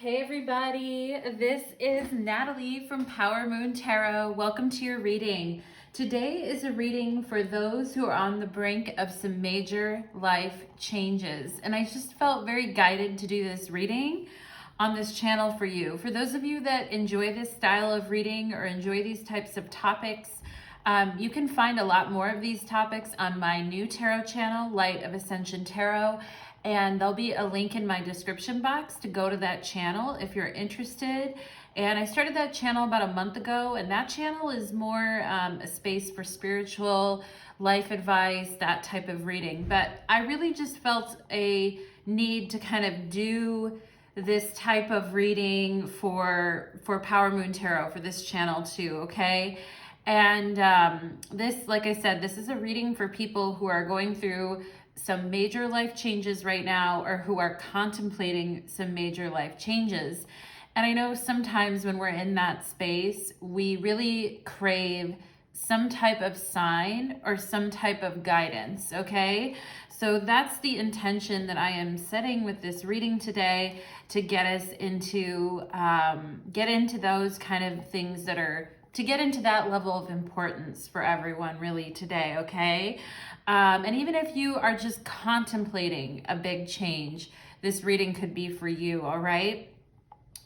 Hey everybody, this is Natalie from Power Moon Tarot. Welcome to your reading. Today is a reading for those who are on the brink of some major life changes. And I just felt very guided to do this reading on this channel for you. For those of you that enjoy this style of reading or enjoy these types of topics, you can find a lot more of these topics on my new tarot channel, Light of Ascension Tarot. And there'll be a link in my description box to go to that channel if you're interested. And I started that channel about a month ago, and that channel is more a space for spiritual life advice, that type of reading. But I really just felt a need to kind of do this type of reading for Power Moon Tarot, for this channel too, okay? And this, like I said, this is a reading for people who are going through some major life changes right now, or who are contemplating some major life changes. And I know sometimes when we're in that space, we really crave some type of sign or some type of guidance, okay? So that's the intention that I am setting with this reading today, to get us into, get into those kind of things that are, to get into that level of importance for everyone really today, okay? And even if you are just contemplating a big change, this reading could be for you, all right?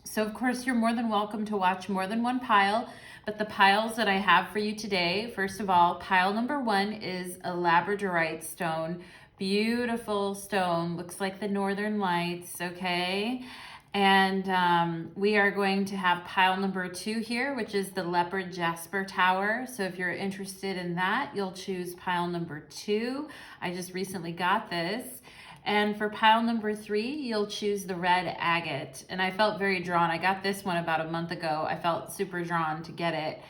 So of course, you're more than welcome to watch more than one pile, but the piles that I have for you today, first of all, pile number 1 is a Labradorite stone. Beautiful stone, looks like the Northern Lights, okay? And we are going to have pile number 2 here, which is the Leopard Jasper Tower. So if you're interested in that, you'll choose pile number 2. I just recently got this. And for pile number 3, you'll choose the red agate. And I felt very drawn. I got this one about a month ago. I felt super drawn to get it.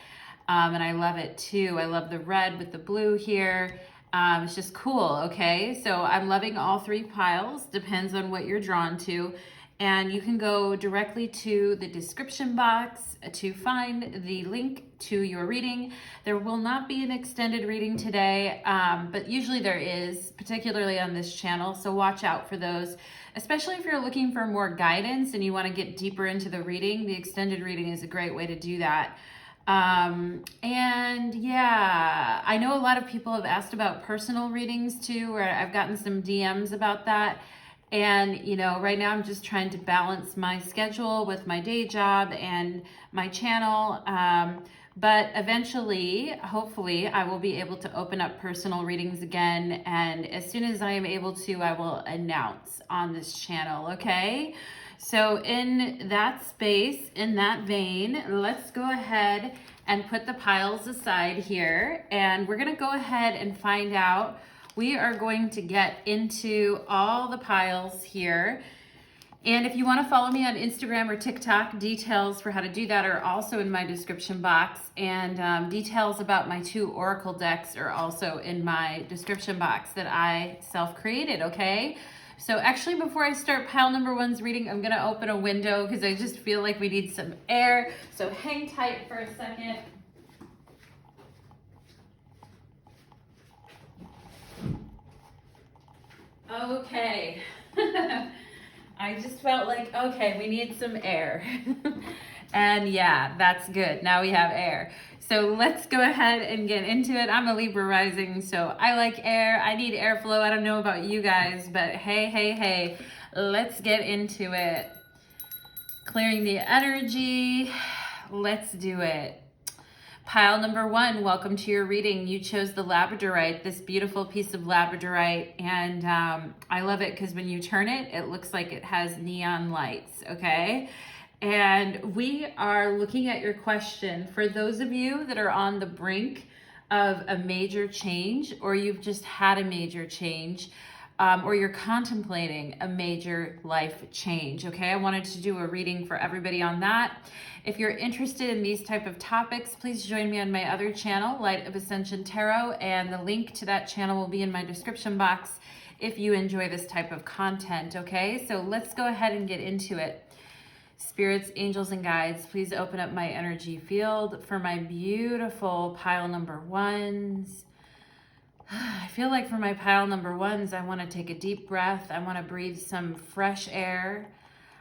And I love it too. I love the red with the blue here. It's just cool, okay? So I'm loving all 3 piles. Depends on what you're drawn to. And you can go directly to the description box to find the link to your reading. There will not be an extended reading today, but usually there is, particularly on this channel. So watch out for those, especially if you're looking for more guidance and you want to get deeper into the reading. The extended reading is a great way to do that. And yeah, I know a lot of people have asked about personal readings too, or I've gotten some DMs about that. And, you know, right now I'm just trying to balance my schedule with my day job and my channel. But eventually, hopefully, I will be able to open up personal readings again. And as soon as I am able to, I will announce on this channel, okay? So in that space, in that vein, let's go ahead and put the piles aside here. And we're going to go ahead and find out. We are going to get into all the piles here. And if you want to follow me on Instagram or TikTok, details for how to do that are also in my description box. And details about my 2 oracle decks are also in my description box that I self-created, okay? So actually, before I start pile number 1's reading, I'm going to open a window because I just feel like we need some air. So hang tight for a second. Okay, I just felt like, okay, we need some air. And yeah, that's good. Now we have air. So let's go ahead and get into it. I'm a Libra rising, so I like air. I need airflow. I don't know about you guys, but hey, let's get into it. Clearing the energy. Let's do it. Pile number 1, welcome to your reading. You chose the Labradorite, this beautiful piece of Labradorite, and I love it because when you turn it, it looks like it has neon lights, okay? And we are looking at your question. For those of you that are on the brink of a major change, or you've just had a major change, or you're contemplating a major life change, okay? I wanted to do a reading for everybody on that. If you're interested in these type of topics, please join me on my other channel, Light of Ascension Tarot, and the link to that channel will be in my description box if you enjoy this type of content, okay? So let's go ahead and get into it. Spirits, angels, and guides, please open up my energy field for my beautiful pile number 1s. I feel like for my pile number 1s, I want to take a deep breath. I want to breathe some fresh air.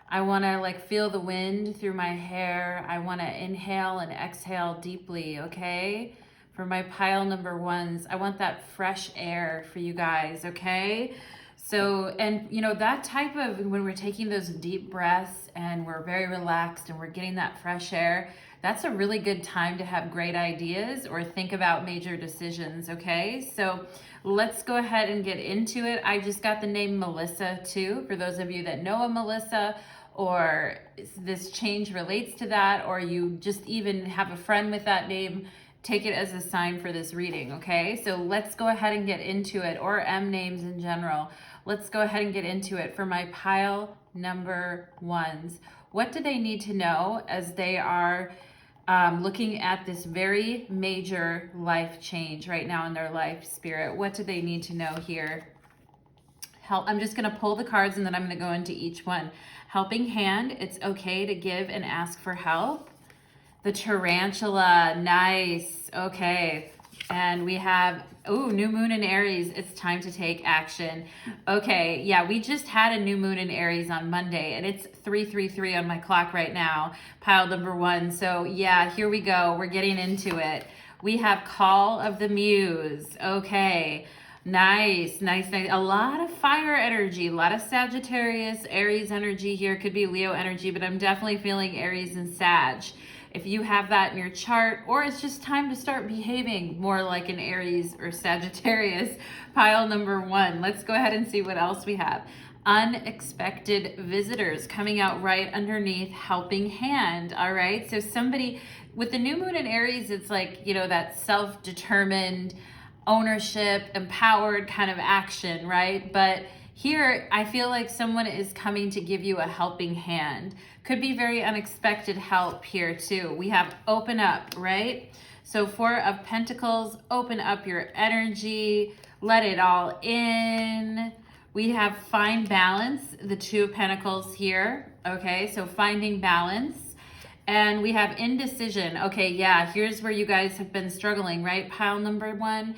I want to like feel the wind through my hair. I want to inhale and exhale deeply, okay? For my pile number ones, I want that fresh air for you guys, okay? So, and you know, that type of, when we're taking those deep breaths and we're very relaxed and we're getting that fresh air, that's a really good time to have great ideas or think about major decisions, okay? So let's go ahead and get into it. I just got the name Melissa too, for those of you that know a Melissa, or this change relates to that, or you just even have a friend with that name, take it as a sign for this reading, okay? So let's go ahead and get into it, or M names in general. Let's go ahead and get into it for my pile number ones. What do they need to know as they are looking at this very major life change right now in their life, Spirit? What do they need to know here? Help. I'm just going to pull the cards and then I'm going to go into each one. Helping hand. It's okay to give and ask for help. The tarantula. Nice. Okay. And we have, oh, new moon in Aries. It's time to take action. Okay. Yeah, we just had a new moon in Aries on Monday and it's 3:33 on my clock right now. Pile number one. So yeah, here we go. We're getting into it. We have Call of the Muse. Okay. Nice, nice, nice. A lot of fire energy, a lot of Sagittarius, Aries energy here. Could be Leo energy, but I'm definitely feeling Aries and Sag. If you have that in your chart, or it's just time to start behaving more like an Aries or Sagittarius, pile number one. Let's go ahead and see what else we have. Unexpected visitors coming out right underneath helping hand. All right, so somebody with the new moon in Aries, it's like, you know, that self-determined, ownership, empowered kind of action, right? But here, I feel like someone is coming to give you a helping hand. Could be very unexpected help here too. We have open up, right? So Four of Pentacles, open up your energy, let it all in. We have find balance, the Two of Pentacles here, okay? So finding balance. And we have indecision. Okay, yeah, here's where you guys have been struggling, right? Pile number one.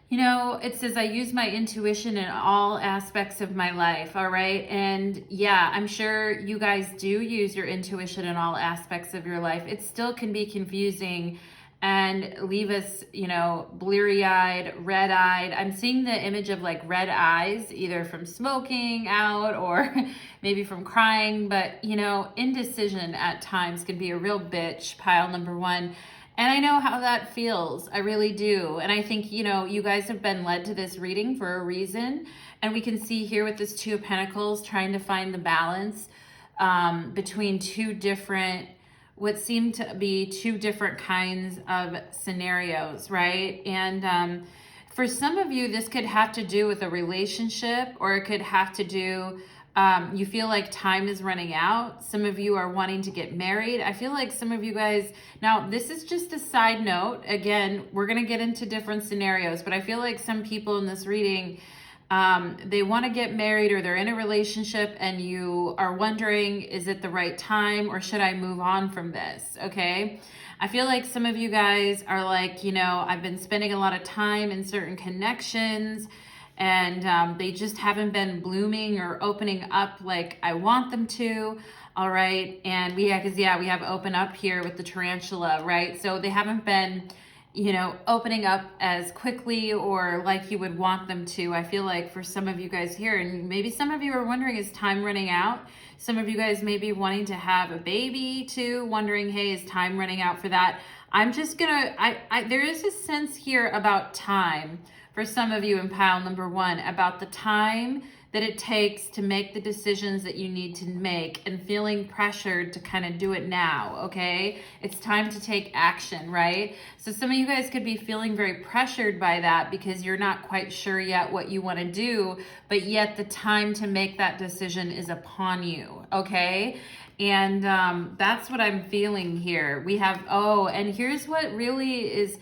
You know, it says I use my intuition in all aspects of my life, all right? And yeah, I'm sure you guys do use your intuition in all aspects of your life. It still can be confusing and leave us, you know, bleary-eyed, red-eyed. I'm seeing the image of like red eyes, either from smoking out or maybe from crying, but you know, indecision at times can be a real bitch, pile number one. And I know how that feels. I really do. And I think, you know, you guys have been led to this reading for a reason. And we can see here with this Two of Pentacles trying to find the balance between two different, what seem to be two different kinds of scenarios, right? And for some of you, this could have to do with a relationship, or it could have to do, you feel like time is running out. Some of you are wanting to get married. I feel like some of you guys, now this is just a side note. Again, we're going to get into different scenarios, but I feel like some people in this reading, they want to get married or they're in a relationship and you are wondering, is it the right time or should I move on from this? Okay. I feel like some of you guys are like, you know, I've been spending a lot of time in certain connections and they just haven't been blooming or opening up like I want them to. All right. And we have open up here with the tarantula, right? So they haven't been, you know, opening up as quickly or like you would want them to. I feel like for some of you guys here, and maybe some of you are wondering, is time running out? Some of you guys may be wanting to have a baby too, wondering, hey, is time running out for that? I'm just gonna, there is a sense here about time for some of you in pile number one, about the time that it takes to make the decisions that you need to make and feeling pressured to kind of do it now, okay? It's time to take action, right? So some of you guys could be feeling very pressured by that because you're not quite sure yet what you want to do, but yet the time to make that decision is upon you, okay? And that's what I'm feeling here. We have, oh, and here's what really is,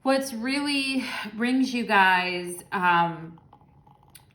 what's really brings you guys,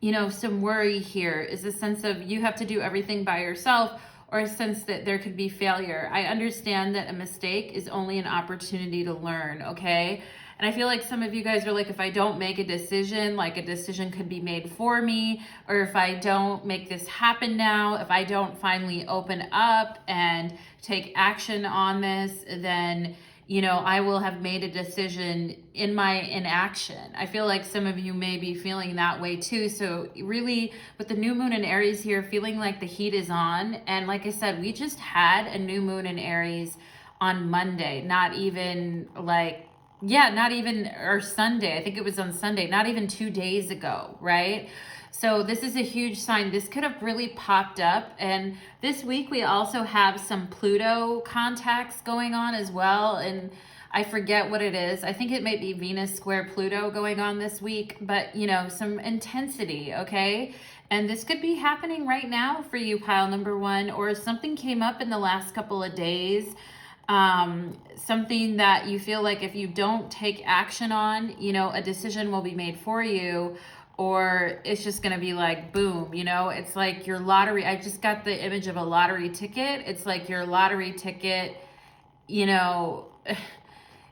you know, some worry here is a sense of you have to do everything by yourself, or a sense that there could be failure. I understand that a mistake is only an opportunity to learn, okay? And I feel like some of you guys are like, if I don't make a decision, like a decision could be made for me, or if I don't make this happen now, if I don't finally open up and take action on this, then, you know, I will have made a decision in my inaction. I feel like some of you may be feeling that way too. So really, with the new moon in Aries here, feeling like the heat is on. And like I said, we just had a new moon in Aries on Monday, not even like, yeah, not even, or Sunday. I think it was on Sunday, not even 2 days ago, right? So this is a huge sign. This could have really popped up. And this week we also have some Pluto contacts going on as well. And I forget what it is. I think it might be Venus square Pluto going on this week, but you know, some intensity, okay? And this could be happening right now for you, pile number one, or something came up in the last couple of days. Something that you feel like if you don't take action on, you know, a decision will be made for you, or it's just going to be like, boom, you know, it's like your lottery. I just got the image of a lottery ticket. It's like your lottery ticket, you know,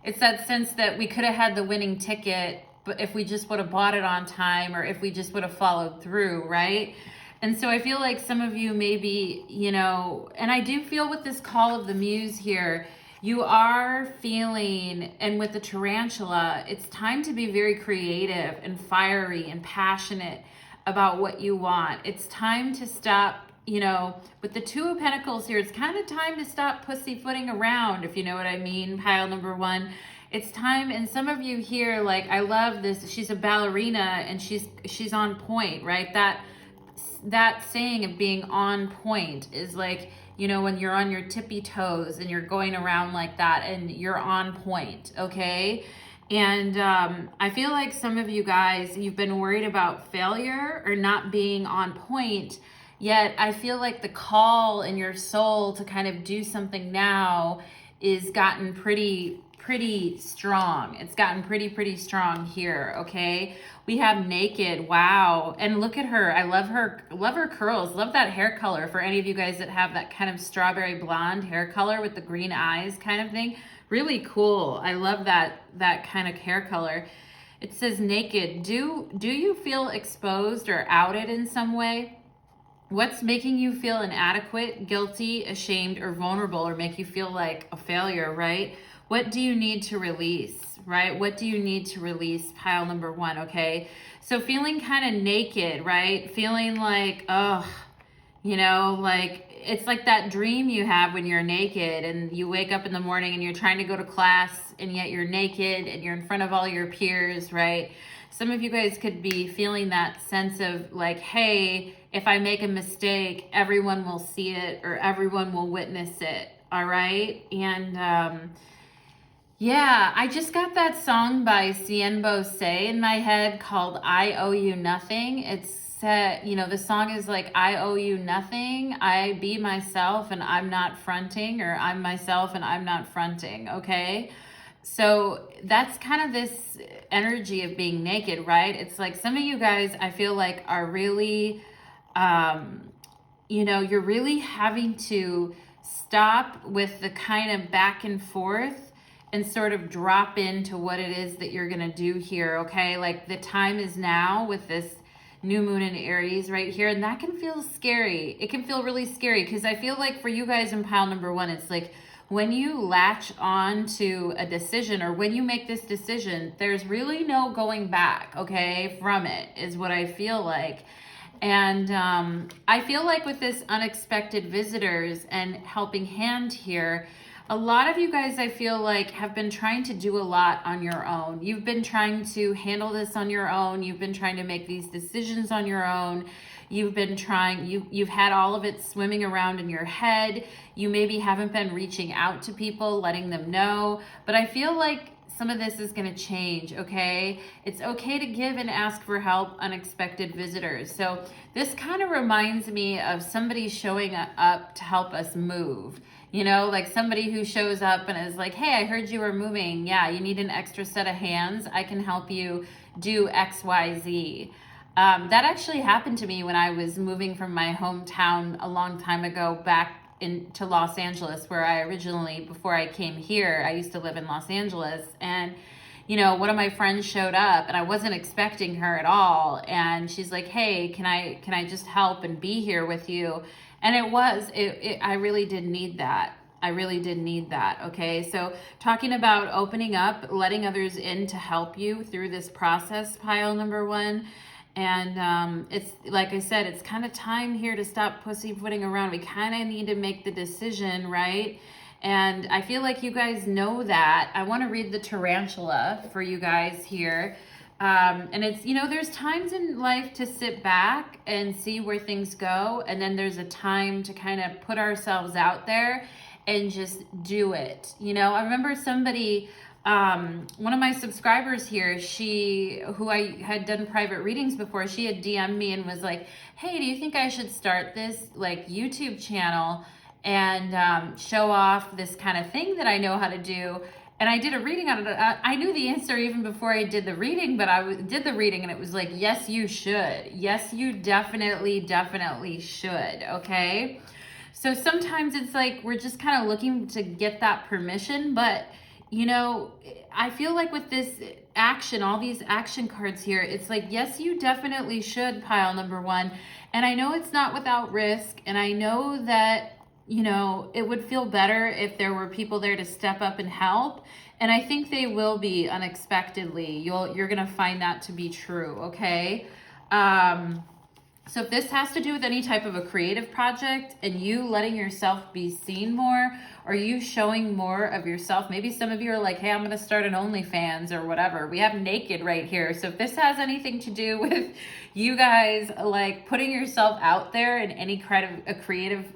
it's that sense that we could have had the winning ticket, but if we just would have bought it on time, or if we just would have followed through, right? And so I feel like some of you maybe, you know, and I do feel with this call of the muse here, you are feeling, and with the tarantula, it's time to be very creative and fiery and passionate about what you want. It's time to stop, you know, with the Two of Pentacles here, it's kind of time to stop pussyfooting around, if you know what I mean, pile number one. It's time, and some of you here, like, I love this, she's a ballerina and she's on point, right? That saying of being on point is like, you know, when you're on your tippy toes and you're going around like that and you're on point, okay? And I feel like some of you guys, you've been worried about failure or not being on point, yet I feel like the call in your soul to kind of do something now is gotten pretty strong. It's gotten pretty strong here, okay? We have naked, wow. And look at her. I love her curls. Love that hair color for any of you guys that have that kind of strawberry blonde hair color with the green eyes kind of thing. Really cool. I love that kind of hair color. It says naked. Do you feel exposed or outed in some way? What's making you feel inadequate, guilty, ashamed, or vulnerable, or make you feel like a failure, right? What do you need to release, right? What do you need to release, pile number one, okay? So feeling kind of naked, right? Feeling like, oh, you know, like, it's like that dream you have when you're naked and you wake up in the morning and you're trying to go to class and yet you're naked and you're in front of all your peers, right? Some of you guys could be feeling that sense of like, hey, if I make a mistake, everyone will see it or everyone will witness it, all right? And yeah, I just got that song by Cien Bose in my head called I Owe You Nothing. It's you know, the song is like, I owe you nothing. I be myself and I'm not fronting, or I'm myself and I'm not fronting, okay? So that's kind of this energy of being naked, right? It's like some of you guys, I feel like, are really, you know, you're really having to stop with the kind of back and forth and sort of drop into what it is that you're going to do here, okay? Like the time is now with this new moon in Aries right here, and that can feel scary. It can feel really scary because I feel like for you guys in pile number one, it's like when you latch on to a decision or when you make this decision, there's really no going back, okay, from it is what I feel like. And I feel like with this unexpected visitors and helping hand here, a lot of you guys, I feel like, have been trying to do a lot on your own. You've been trying to handle this on your own. You've been trying to make these decisions on your own. You've been trying, you've had all of it swimming around in your head. You maybe haven't been reaching out to people, letting them know. But I feel like some of this is going to change, okay? It's okay to give and ask for help, unexpected visitors. So this kind of reminds me of somebody showing up to help us move. You know, like somebody who shows up and is like, hey, I heard you were moving. Yeah, you need an extra set of hands. I can help you do X, Y, Z. That actually happened to me when I was moving from my hometown a long time ago back into Los Angeles, where I originally, before I came here, I used to live in Los Angeles. And, you know, one of my friends showed up and I wasn't expecting her at all. And she's like, hey, can I just help and be here with you? And I really did need that. I really did need that. Okay. So talking about opening up, letting others in to help you through this process, pile number one. And it's like I said, it's kind of time here to stop pussyfooting around. We kind of need to make the decision, right? And I feel like you guys know that. I want to read the tarantula for you guys here. And it's, you know, there's times in life to sit back and see where things go. And then there's a time to kind of put ourselves out there and just do it. You know, I remember somebody, one of my subscribers here, who I had done private readings before, she had DM'd me and was like, hey, do you think I should start this like YouTube channel and show off this kind of thing that I know how to do? And I did a reading on it. I knew the answer even before I did the reading, but I did the reading and it was like, yes, you should. Yes, you definitely should. Okay. So sometimes it's like we're just kind of looking to get that permission, but you know, I feel like with this action, all these action cards here, it's like, yes, you definitely should, pile number one. And I know it's not without risk. And I know that, you know, it would feel better if there were people there to step up and help. And I think they will be unexpectedly. You're going to find that to be true. Okay. So if this has to do with any type of a creative project and you letting yourself be seen more, or you showing more of yourself, maybe some of you are like, hey, I'm going to start an OnlyFans or whatever. We have naked right here. So if this has anything to do with you guys like putting yourself out there in any creative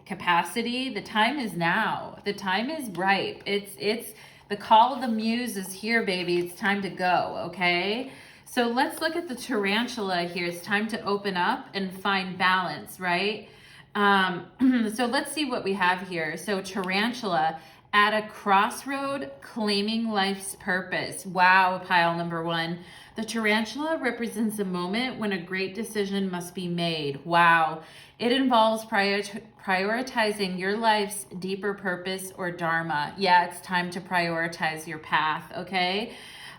capacity, the time is now. The time is ripe. It's the call of the muse is here, baby. It's time to go. Okay. So let's look at the tarantula here. It's time to open up and find balance, right? So let's see what we have here. So tarantula at a crossroad, claiming life's purpose. Wow, pile number one. The tarantula represents a moment when a great decision must be made. Wow. It involves prioritizing your life's deeper purpose or dharma. Yeah, it's time to prioritize your path, okay?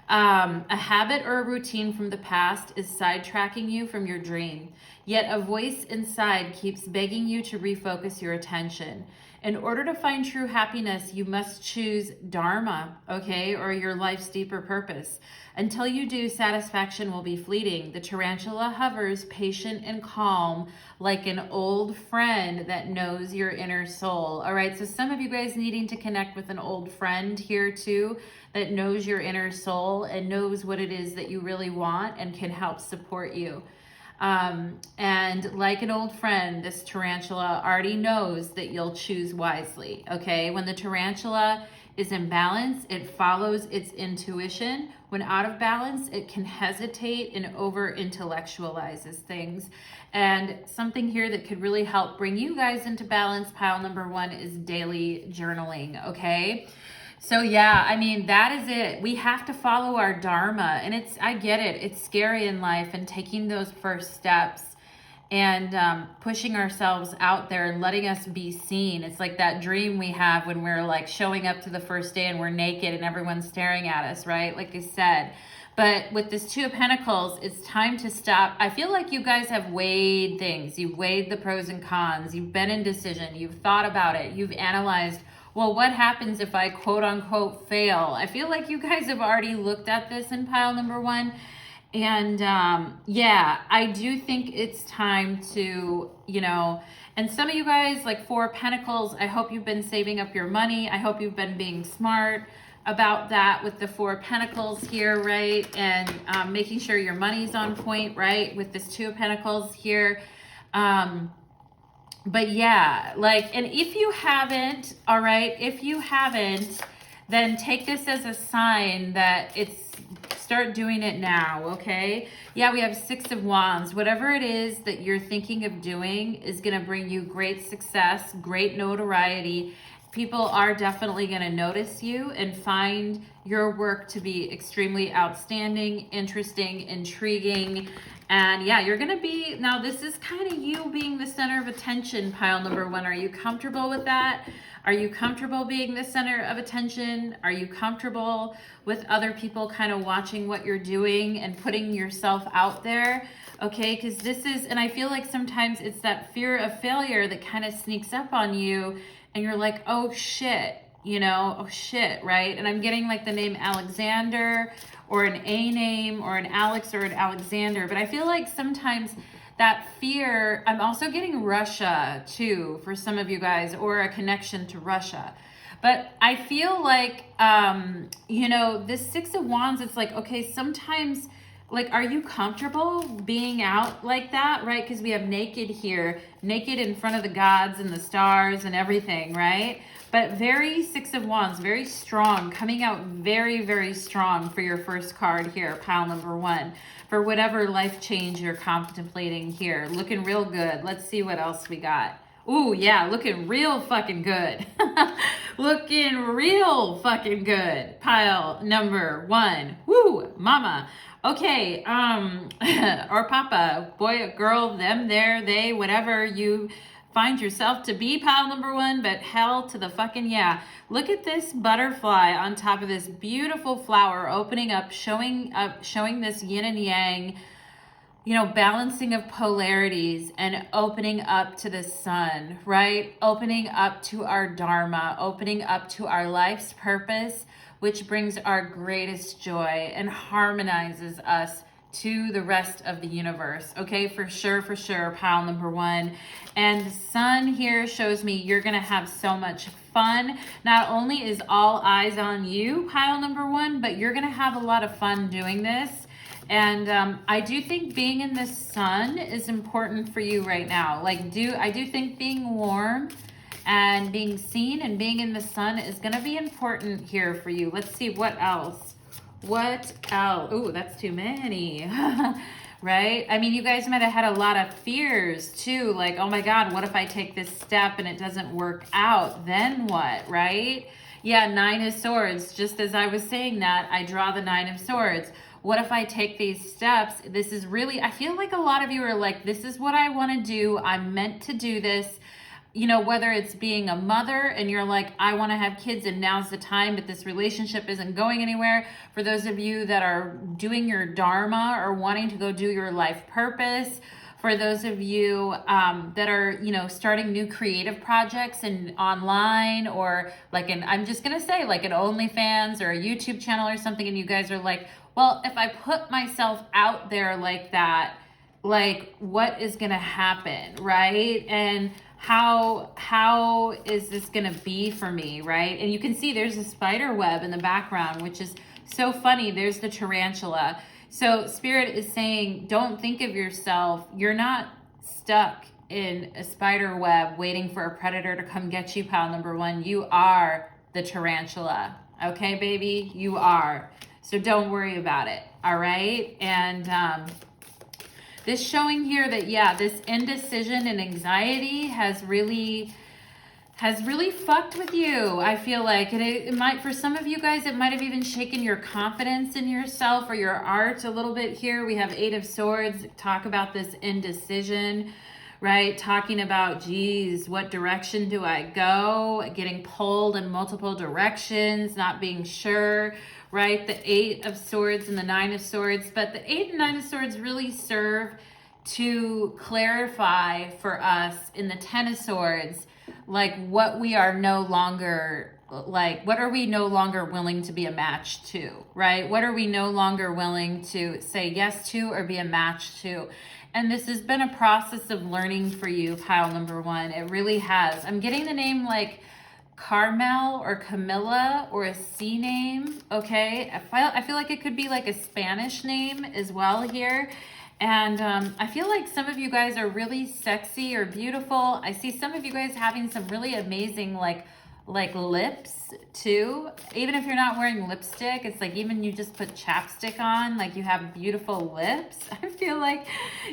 A habit or a routine from the past is sidetracking you from your dream, yet a voice inside keeps begging you to refocus your attention. In order to find true happiness, you must choose dharma, okay, or your life's deeper purpose. Until you do, satisfaction will be fleeting. The tarantula hovers patient and calm like an old friend that knows your inner soul. All right, so some of you guys needing to connect with an old friend here too that knows your inner soul and knows what it is that you really want and can help support you. And like an old friend, this tarantula already knows that you'll choose wisely, okay? When the tarantula is in balance, it follows its intuition. When out of balance, it can hesitate and over-intellectualizes things. And something here that could really help bring you guys into balance, pile number one, is daily journaling, okay? So yeah, I mean, that is it. We have to follow our dharma, and I get it. It's scary in life, and taking those first steps and pushing ourselves out there and letting us be seen. It's like that dream we have when we're like showing up to the first day and we're naked and everyone's staring at us, right? Like I said. But with this Two of Pentacles, it's time to stop. I feel like you guys have weighed things. You've weighed the pros and cons. You've been in decision. You've thought about it. You've analyzed, well, what happens if I quote unquote fail? I feel like you guys have already looked at this in pile number one. And yeah, I do think it's time to, you know, and some of you guys, like Four of Pentacles, I hope you've been saving up your money. I hope you've been being smart about that with the Four of Pentacles here, right? And making sure your money's on point, right? With this Two of Pentacles here. But yeah, like, and if you haven't, all right, if you haven't, then take this as a sign that start doing it now, okay? Yeah, we have Six of Wands. Whatever it is that you're thinking of doing is going to bring you great success, great notoriety. People are definitely going to notice you and find your work to be extremely outstanding, interesting, intriguing, And yeah, you're gonna be, now this is kind of you being the center of attention, pile number one. Are you comfortable with that? Are you comfortable being the center of attention? Are you comfortable with other people kind of watching what you're doing and putting yourself out there? Okay, because this is, and I feel like sometimes it's that fear of failure that kind of sneaks up on you and you're like, oh shit, you know, oh shit, right? And I'm getting like the name Alexander or an A name or an Alex or an Alexander, but I feel like sometimes that fear, I'm also getting Russia too for some of you guys, or a connection to Russia. But I feel like, you know, this Six of Wands, it's like, okay, sometimes, like, are you comfortable being out like that, right? Because we have naked here, naked in front of the gods and the stars and everything, right? But very Six of Wands, very strong, coming out very, very strong for your first card here, pile number one, for whatever life change you're contemplating here. Looking real good. Let's see what else we got. Ooh, yeah, looking real fucking good. Looking real fucking good. Pile number one. Woo, mama. Okay, or papa, boy, girl, them, there, they, whatever you find yourself to be, pile number one, but hell to the fucking yeah. Look at this butterfly on top of this beautiful flower opening up, showing this yin and yang, you know, balancing of polarities and opening up to the sun, right? Opening up to our dharma, opening up to our life's purpose, which brings our greatest joy and harmonizes us to the rest of the universe. Okay, for sure, pile number one. And the sun here shows me you're gonna have so much fun. Not only is all eyes on you, pile number one, but you're gonna have a lot of fun doing this. And I do think being in the sun is important for you right now. Like, I do think being warm and being seen and being in the sun is gonna be important here for you. Let's see what else. What else? Oh, that's too many. Right? I mean, you guys might have had a lot of fears too. Like, oh my God, what if I take this step and it doesn't work out? Then what, right? Yeah, Nine of Swords. Just as I was saying that, I draw the Nine of Swords. What if I take these steps? This is really, I feel like a lot of you are like, this is what I want to do. I'm meant to do this. You know, whether it's being a mother and you're like, I want to have kids and now's the time, but this relationship isn't going anywhere. For those of you that are doing your dharma or wanting to go do your life purpose. For those of you that are, you know, starting new creative projects and online, or like I'm just going to say like an OnlyFans or a YouTube channel or something. And you guys are like, well, if I put myself out there like that, like what is going to happen, right? And how is this going to be for me, right? And you can see there's a spider web in the background, which is so funny. There's the tarantula. So Spirit is saying, don't think of yourself. You're not stuck in a spider web waiting for a predator to come get you, pal number one. You are the tarantula. Okay, baby? You are. So don't worry about it. All right? And this showing here that, yeah, this indecision and anxiety has really fucked with you, I feel like. And it might, for some of you guys, it might have even shaken your confidence in yourself or your art a little bit here. We have Eight of Swords, talk about this indecision, right? Talking about, geez, what direction do I go? Getting pulled in multiple directions, not being sure, right? The Eight of Swords and the Nine of Swords. But the Eight and Nine of Swords really serve to clarify for us in the Ten of Swords, like what we are no longer, like what are we no longer willing to be a match to, right? What are we no longer willing to say yes to or be a match to? And this has been a process of learning for you, pile number one. It really has. I'm getting the name like Carmel or Camilla or a C name, okay? I feel like it could be like a Spanish name as well here. And I feel like some of you guys are really sexy or beautiful. I see some of you guys having some really amazing like lips too. Even if you're not wearing lipstick, it's like even you just put chapstick on, like you have beautiful lips. I feel like,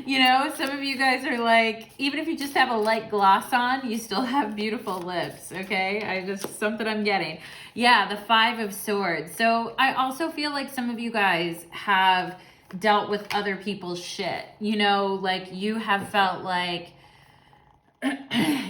you know, some of you guys are like, even if you just have a light gloss on, you still have beautiful lips, okay? Something I'm getting. Yeah, the Five of Swords. So I also feel like some of you guys have dealt with other people's shit. You know, like you have felt like,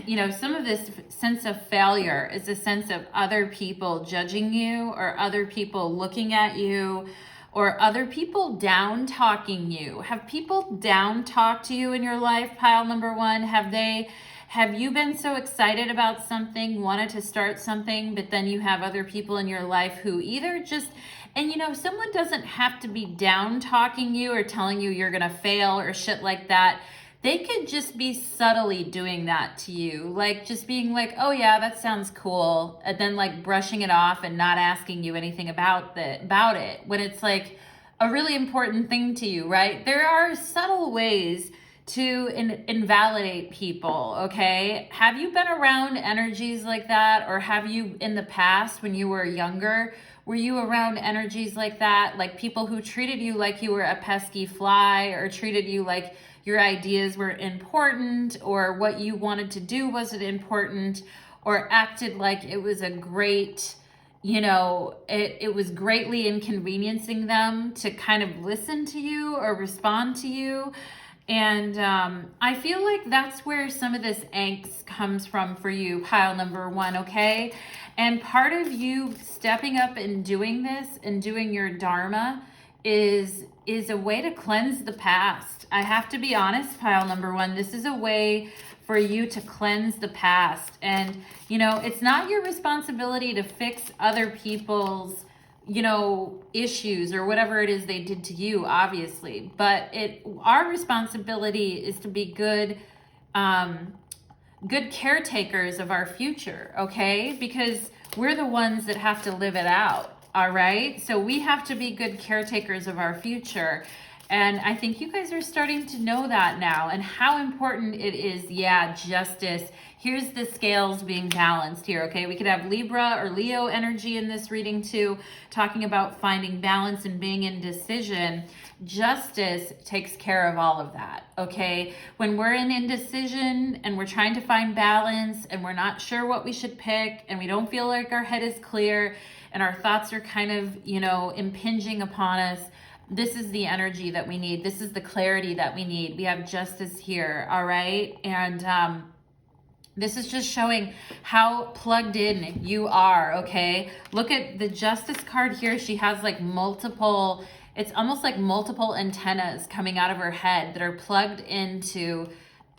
you know, some of this sense of failure is a sense of other people judging you, or other people looking at you, or other people down talking you. Have people down talked to you in your life, pile number one? Have you been so excited about something, wanted to start something, but then you have other people in your life who either just, and you know, someone doesn't have to be down talking you or telling you you're gonna fail or shit like that. They could just be subtly doing that to you, like just being like, oh yeah, that sounds cool, and then like brushing it off and not asking you anything about it when it's like a really important thing to you, right? There are subtle ways to invalidate people, okay? Have you been around energies like that, or have you in the past when you were younger, were you around energies like that, like people who treated you like you were a pesky fly, or treated you like your ideas were important, or what you wanted to do wasn't important, or acted like it was a great, you know, it was greatly inconveniencing them to kind of listen to you or respond to you? And I feel like that's where some of this angst comes from for you, pile number one, okay? And part of you stepping up and doing this and doing your dharma is a way to cleanse the past. I have to be honest, pile number one, this is a way for you to cleanse the past. And, you know, it's not your responsibility to fix other people's, you know, issues or whatever it is they did to you, obviously, but our responsibility is to be good caretakers of our future, okay? Because we're the ones that have to live it out, all right? So we have to be good caretakers of our future. And I think you guys are starting to know that now, and how important it is. Yeah, justice. Here's the scales being balanced here, okay? We could have Libra or Leo energy in this reading too, talking about finding balance and being in decision. Justice takes care of all of that, okay? When we're in indecision and we're trying to find balance and we're not sure what we should pick and we don't feel like our head is clear and our thoughts are kind of, you know, impinging upon us, this is the energy that we need. This is the clarity that we need. We have justice here, all right? And this is just showing how plugged in you are, okay? Look at the justice card here. She has like multiple, it's almost like multiple antennas coming out of her head that are plugged into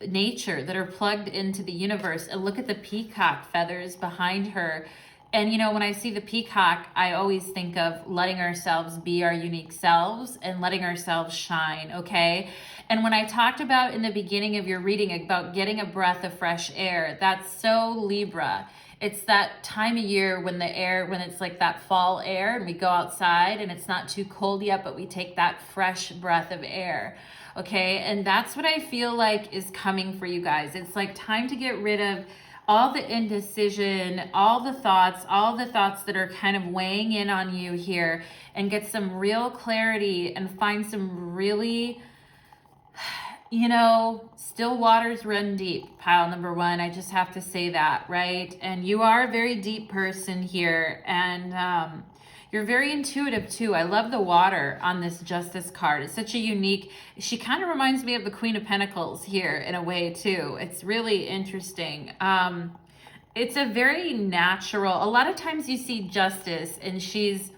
nature, that are plugged into the universe. And look at the peacock feathers behind her. And, you know, when I see the peacock, I always think of letting ourselves be our unique selves and letting ourselves shine, okay? And when I talked about in the beginning of your reading about getting a breath of fresh air, that's so Libra. It's that time of year when when it's like that fall air and we go outside and it's not too cold yet, but we take that fresh breath of air, okay? And that's what I feel like is coming for you guys. It's like time to get rid of all the indecision, all the thoughts that are kind of weighing in on you here, and get some real clarity and find some really, you know, still waters run deep, pile number one. I just have to say that, right? And you are a very deep person here, and you're very intuitive too. I love the water on this justice card. It's such a unique, she kind of reminds me of the Queen of Pentacles here in a way too. It's really interesting. It's a very natural, a lot of times you see justice and she's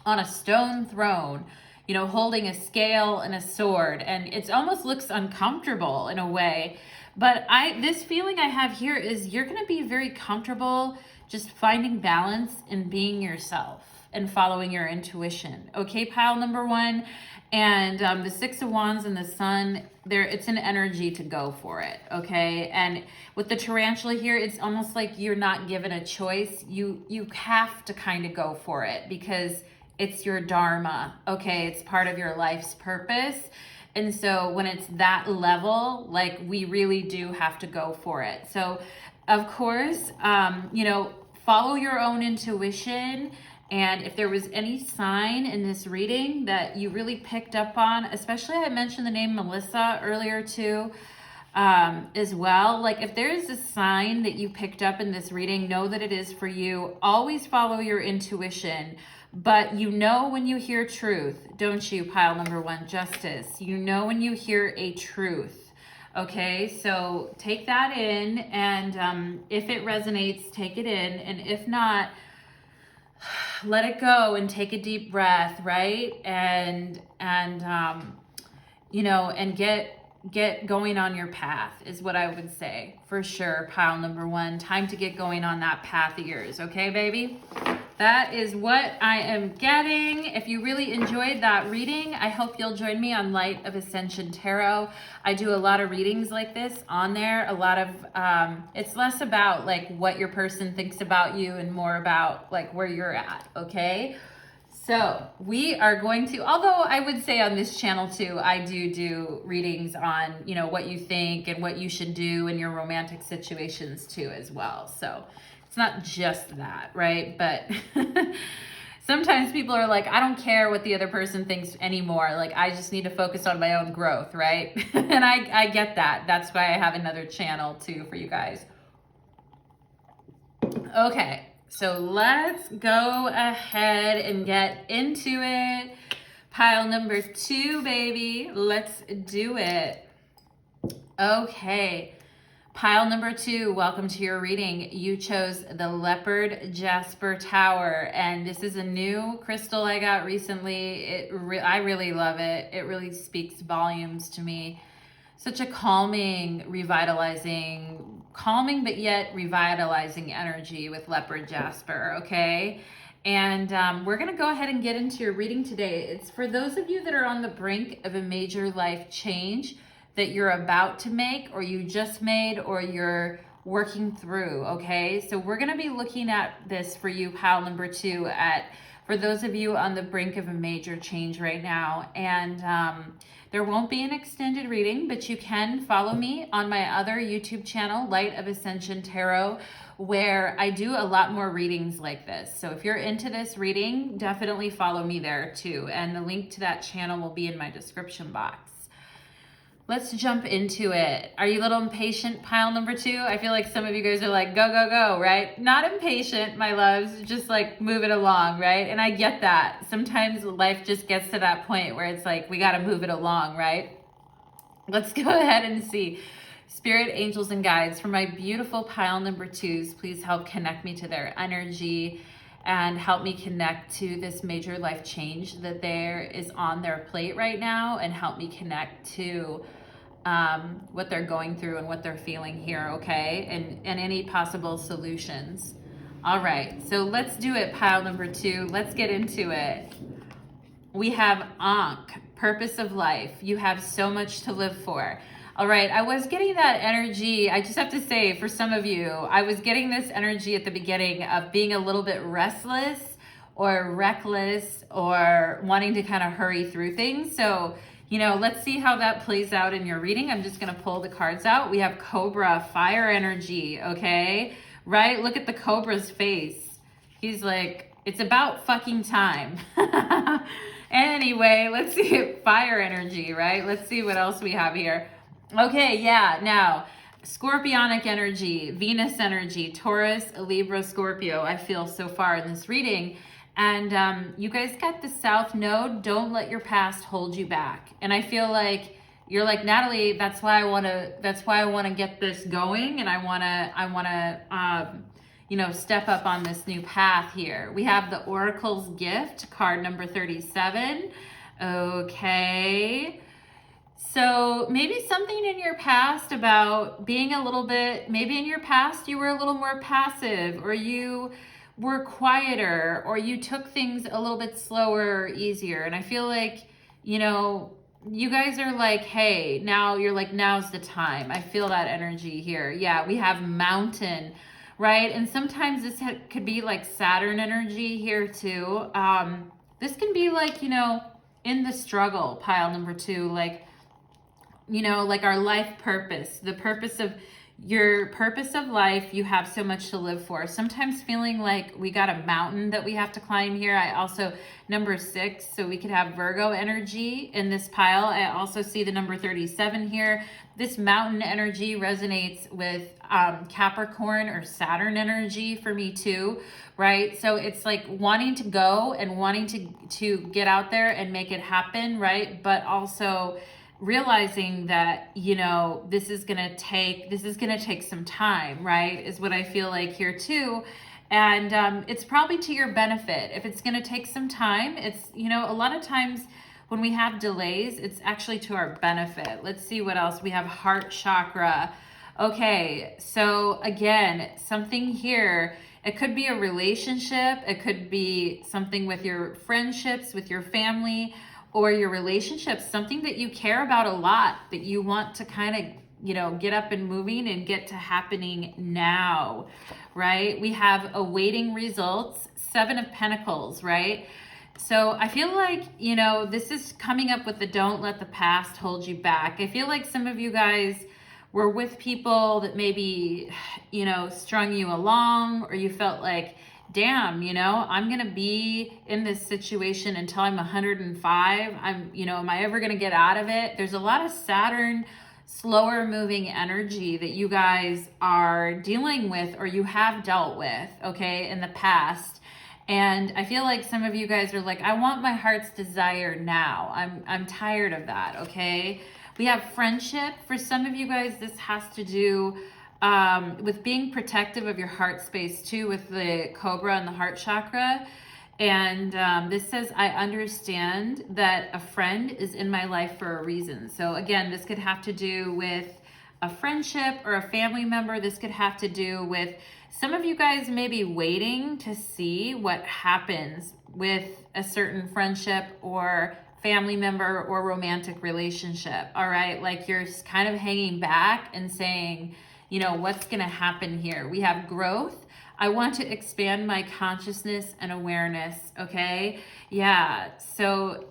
on a stone throne, you know, holding a scale and a sword, and it almost looks uncomfortable in a way. But this feeling I have here is you're going to be very comfortable just finding balance and being yourself and following your intuition. Okay, pile number one. And the Six of Wands and the Sun, it's an energy to go for it, okay? And with the tarantula here, it's almost like you're not given a choice. You have to kind of go for it because it's your dharma, okay? It's part of your life's purpose. And so when it's that level, like we really do have to go for it. So of course, you know, follow your own intuition. And if there was any sign in this reading that you really picked up on, especially I mentioned the name Melissa earlier too, as well. Like if there is a sign that you picked up in this reading, know that it is for you. Always follow your intuition, but you know when you hear truth, don't you? Pile number one, justice. You know when you hear a truth. Okay, so take that in, and if it resonates, take it in, and if not, let it go and take a deep breath, right? And you know, and get going on your path is what I would say for sure. Pile number one, time to get going on that path of yours. Okay, baby? That is what I am getting. If you really enjoyed that reading, I hope you'll join me on Light of Ascension Tarot. I do a lot of readings like this on there. A lot of, it's less about like what your person thinks about you and more about like where you're at, okay? So we are going to, although I would say on this channel too, I do readings on, you know, what you think and what you should do in your romantic situations too as well. So it's not just that, right? But sometimes people are like, I don't care what the other person thinks anymore. Like, I just need to focus on my own growth, right? And I get that. That's why I have another channel too for you guys. Okay, so let's go ahead and get into it. Pile number two, baby. Let's do it. Okay. Pile number two, welcome to your reading. You chose the Leopard Jasper Tower, and this is a new crystal I got recently. I really love it. It really speaks volumes to me. Such a calming but yet revitalizing energy with Leopard Jasper, okay? And we're going to go ahead and get into your reading today. It's for those of you that are on the brink of a major life change that you're about to make, or you just made, or you're working through, okay? So we're gonna be looking at this for you, pile number two, for those of you on the brink of a major change right now. And there won't be an extended reading, but you can follow me on my other YouTube channel, Light of Ascension Tarot, where I do a lot more readings like this. So if you're into this reading, definitely follow me there too. And the link to that channel will be in my description box. Let's jump into it. Are you a little impatient, pile number two? I feel like some of you guys are like, go, go, go, right? Not impatient, my loves, just like move it along, right? And I get that. Sometimes life just gets to that point where it's like, we got to move it along, right? Let's go ahead and see. Spirit, angels, and guides, for my beautiful pile number twos, please help connect me to their energy and help me connect to this major life change that there is on their plate right now, and help me connect to what they're going through and what they're feeling here, okay? And any possible solutions. All right, so let's do it, pile number two. Let's get into it. We have Ankh, purpose of life. You have so much to live for. All right, I was getting that energy. I just have to say, for some of you, I was getting this energy at the beginning of being a little bit restless or reckless or wanting to kind of hurry through things. So, you know, let's see how that plays out in your reading. I'm just going to pull the cards out. We have Cobra, fire energy, okay? Right? Look at the Cobra's face. He's like, it's about fucking time. Anyway, let's see, fire energy, right? Let's see what else we have here. Okay, yeah, now, Scorpionic energy, Venus energy, Taurus, Libra, Scorpio, I feel so far in this reading. And you guys got the South Node. Don't let your past hold you back. And I feel like you're like, Natalie, that's why I want to get this going. And I want to, you know, step up on this new path here. We have the Oracle's Gift, card number 37. Okay. So maybe something in your past about being a little bit, maybe in your past you were a little more passive, or you were quieter, or you took things a little bit slower or easier. And I feel like, you know, you guys are like, hey, now you're like, now's the time. I feel that energy here. Yeah, we have Mountain, right? And sometimes this could be like Saturn energy here too. This can be like, you know, in the struggle, pile number two, like, you know, like our life purpose, the purpose of your purpose of life, you have so much to live for. Sometimes feeling like we got a mountain that we have to climb here. I also, number 6, so we could have Virgo energy in this pile. I also see the number 37 here. This mountain energy resonates with Capricorn or Saturn energy for me too, right? So it's like wanting to go and wanting to get out there and make it happen, right? But also realizing that, you know, this is gonna take some time, right, is what I feel like here too. And it's probably to your benefit. If it's gonna take some time, it's, you know, a lot of times when we have delays, it's actually to our benefit. Let's see what else we have. Heart chakra. Okay, so again, something here, it could be a relationship, it could be something with your friendships, with your family, or your relationships, something that you care about a lot, that you want to kind of, you know, get up and moving and get to happening now, right? We have awaiting results, 7 of Pentacles, right? So I feel like, you know, this is coming up with the don't let the past hold you back. I feel like some of you guys were with people that maybe, you know, strung you along, or you felt like, damn, you know, I'm going to be in this situation until I'm 105. You know, am I ever going to get out of it? There's a lot of Saturn, slower moving energy that you guys are dealing with, or you have dealt with, okay, in the past. And I feel like some of you guys are like, I want my heart's desire now. I'm tired of that, okay? We have friendship. For some of you guys, this has to do with being protective of your heart space too, with the Cobra and the heart chakra. And this says, I understand that a friend is in my life for a reason. So again, this could have to do with a friendship or a family member. This could have to do with some of you guys may be waiting to see what happens with a certain friendship or family member or romantic relationship. All right, like you're kind of hanging back and saying, you know, what's going to happen here? We have growth. I want to expand my consciousness and awareness. Okay. Yeah. So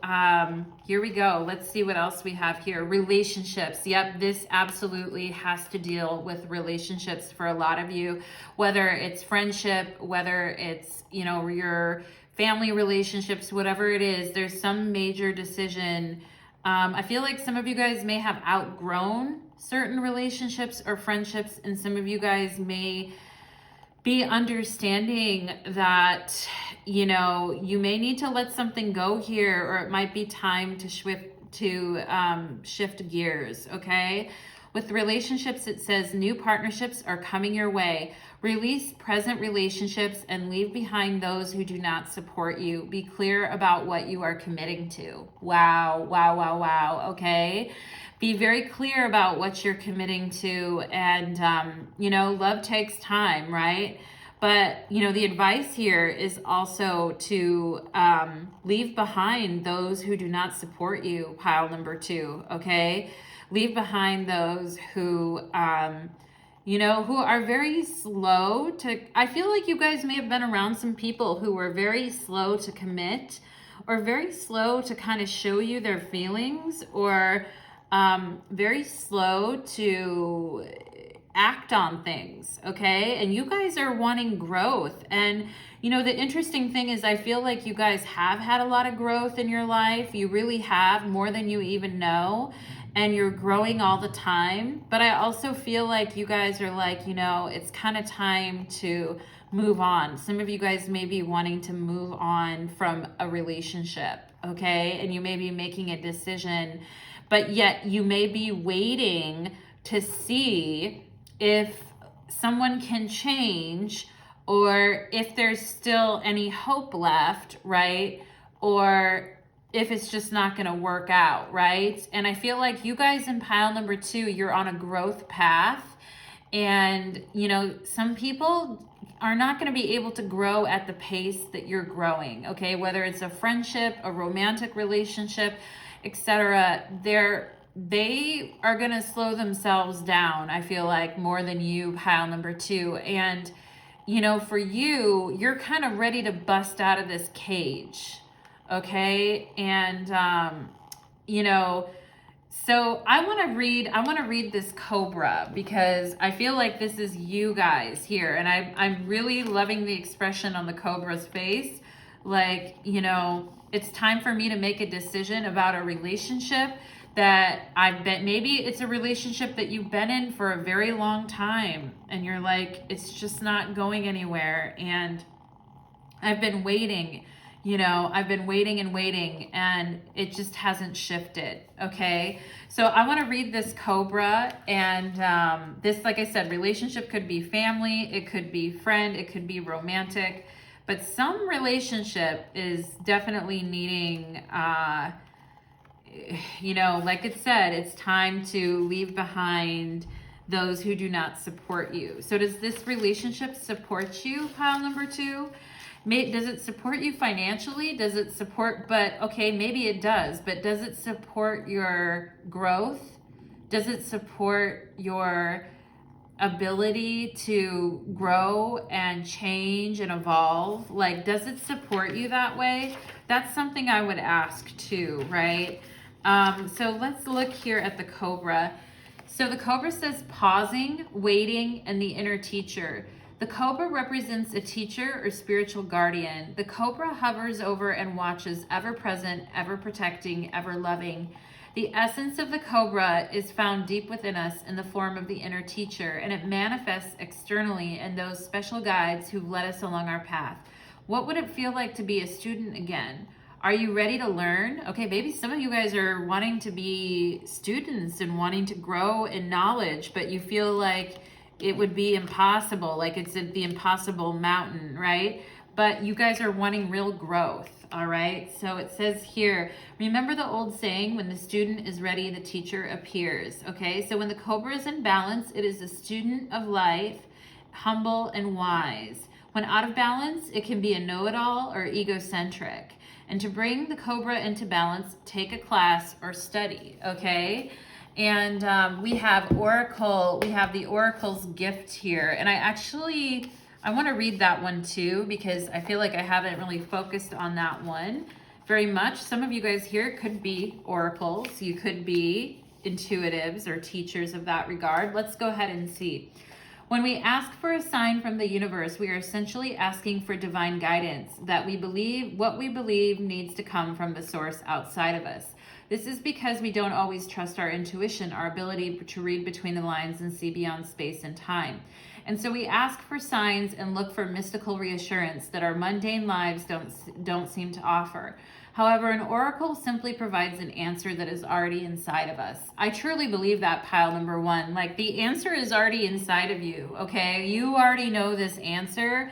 here we go. Let's see what else we have here. Relationships. Yep. This absolutely has to deal with relationships for a lot of you, whether it's friendship, whether it's, you know, your family relationships, whatever it is, there's some major decision. I feel like some of you guys may have outgrown certain relationships or friendships, and some of you guys may be understanding that, you know, you may need to let something go here, or it might be time to shift gears, okay? With relationships, it says new partnerships are coming your way. Release present relationships and leave behind those who do not support you. Be clear about what you are committing to. Wow, wow, wow, wow, okay? Be very clear about what you're committing to. And, you know, love takes time, right? But, you know, the advice here is also to leave behind those who do not support you, pile number 2, okay? Leave behind those who, you know, who are very slow to, I feel like you guys may have been around some people who were very slow to commit, or very slow to kind of show you their feelings, or very slow to act on things, okay? And you guys are wanting growth. And, you know, the interesting thing is I feel like you guys have had a lot of growth in your life. You really have, more than you even know. And you're growing all the time. But I also feel like you guys are like, you know, it's kind of time to move on. Some of you guys may be wanting to move on from a relationship, okay? And you may be making a decision, but yet you may be waiting to see if someone can change, or if there's still any hope left, right? Or if it's just not going to work out, right? And I feel like you guys in pile number 2, you're on a growth path. And, you know, some people are not going to be able to grow at the pace that you're growing, okay? Whether it's a friendship, a romantic relationship, etc., they are going to slow themselves down, I feel like, more than you, pile number 2. And, you know, for you, you're kind of ready to bust out of this cage, okay? And, you know, So I want to read this Cobra because I feel like this is you guys here. And I'm really loving the expression on the Cobra's face. Like, you know, it's time for me to make a decision about a relationship that I've been, maybe it's a relationship that you've been in for a very long time and you're like, it's just not going anywhere. And I've been waiting, you know, I've been waiting and waiting and it just hasn't shifted. Okay. So I want to read this Cobra, and this, like I said, relationship could be family, it could be friend, it could be romantic, but some relationship is definitely needing, you know, like it said, it's time to leave behind those who do not support you. So does this relationship support you, pile number 2? Does it support you financially? Does it support, but okay, maybe it does, but does it support your growth? Does it support your ability to grow and change and evolve? Like, does it support you that way? That's something I would ask too, right? So let's look here at the Cobra. So the Cobra says pausing, waiting, and the inner teacher. The Cobra represents a teacher or spiritual guardian. The Cobra hovers over and watches, ever present, ever protecting, ever loving. The essence of the Cobra is found deep within us in the form of the inner teacher, and it manifests externally in those special guides who've led us along our path. What would it feel like to be a student again? Are you ready to learn? Okay, maybe some of you guys are wanting to be students and wanting to grow in knowledge, but you feel like it would be impossible, like it's the impossible mountain, right? But you guys are wanting real growth, all right? So it says here, remember the old saying, when the student is ready, the teacher appears, okay? So when the Cobra is in balance, it is a student of life, humble and wise. When out of balance, it can be a know-it-all or egocentric. And to bring the Cobra into balance, take a class or study, okay? And we have Oracle, we have the Oracle's gift here. And I want to read that one too, because I feel like I haven't really focused on that one very much. Some of you guys here could be oracles. You could be intuitives or teachers of that regard. Let's go ahead and see. When we ask for a sign from the universe, we are essentially asking for divine guidance, that what we believe needs to come from the source outside of us. This is because we don't always trust our intuition, our ability to read between the lines and see beyond space and time. And so we ask for signs and look for mystical reassurance that our mundane lives don't seem to offer. However, an oracle simply provides an answer that is already inside of us. I truly believe that, pile number 1. Like, the answer is already inside of you, okay? You already know this answer,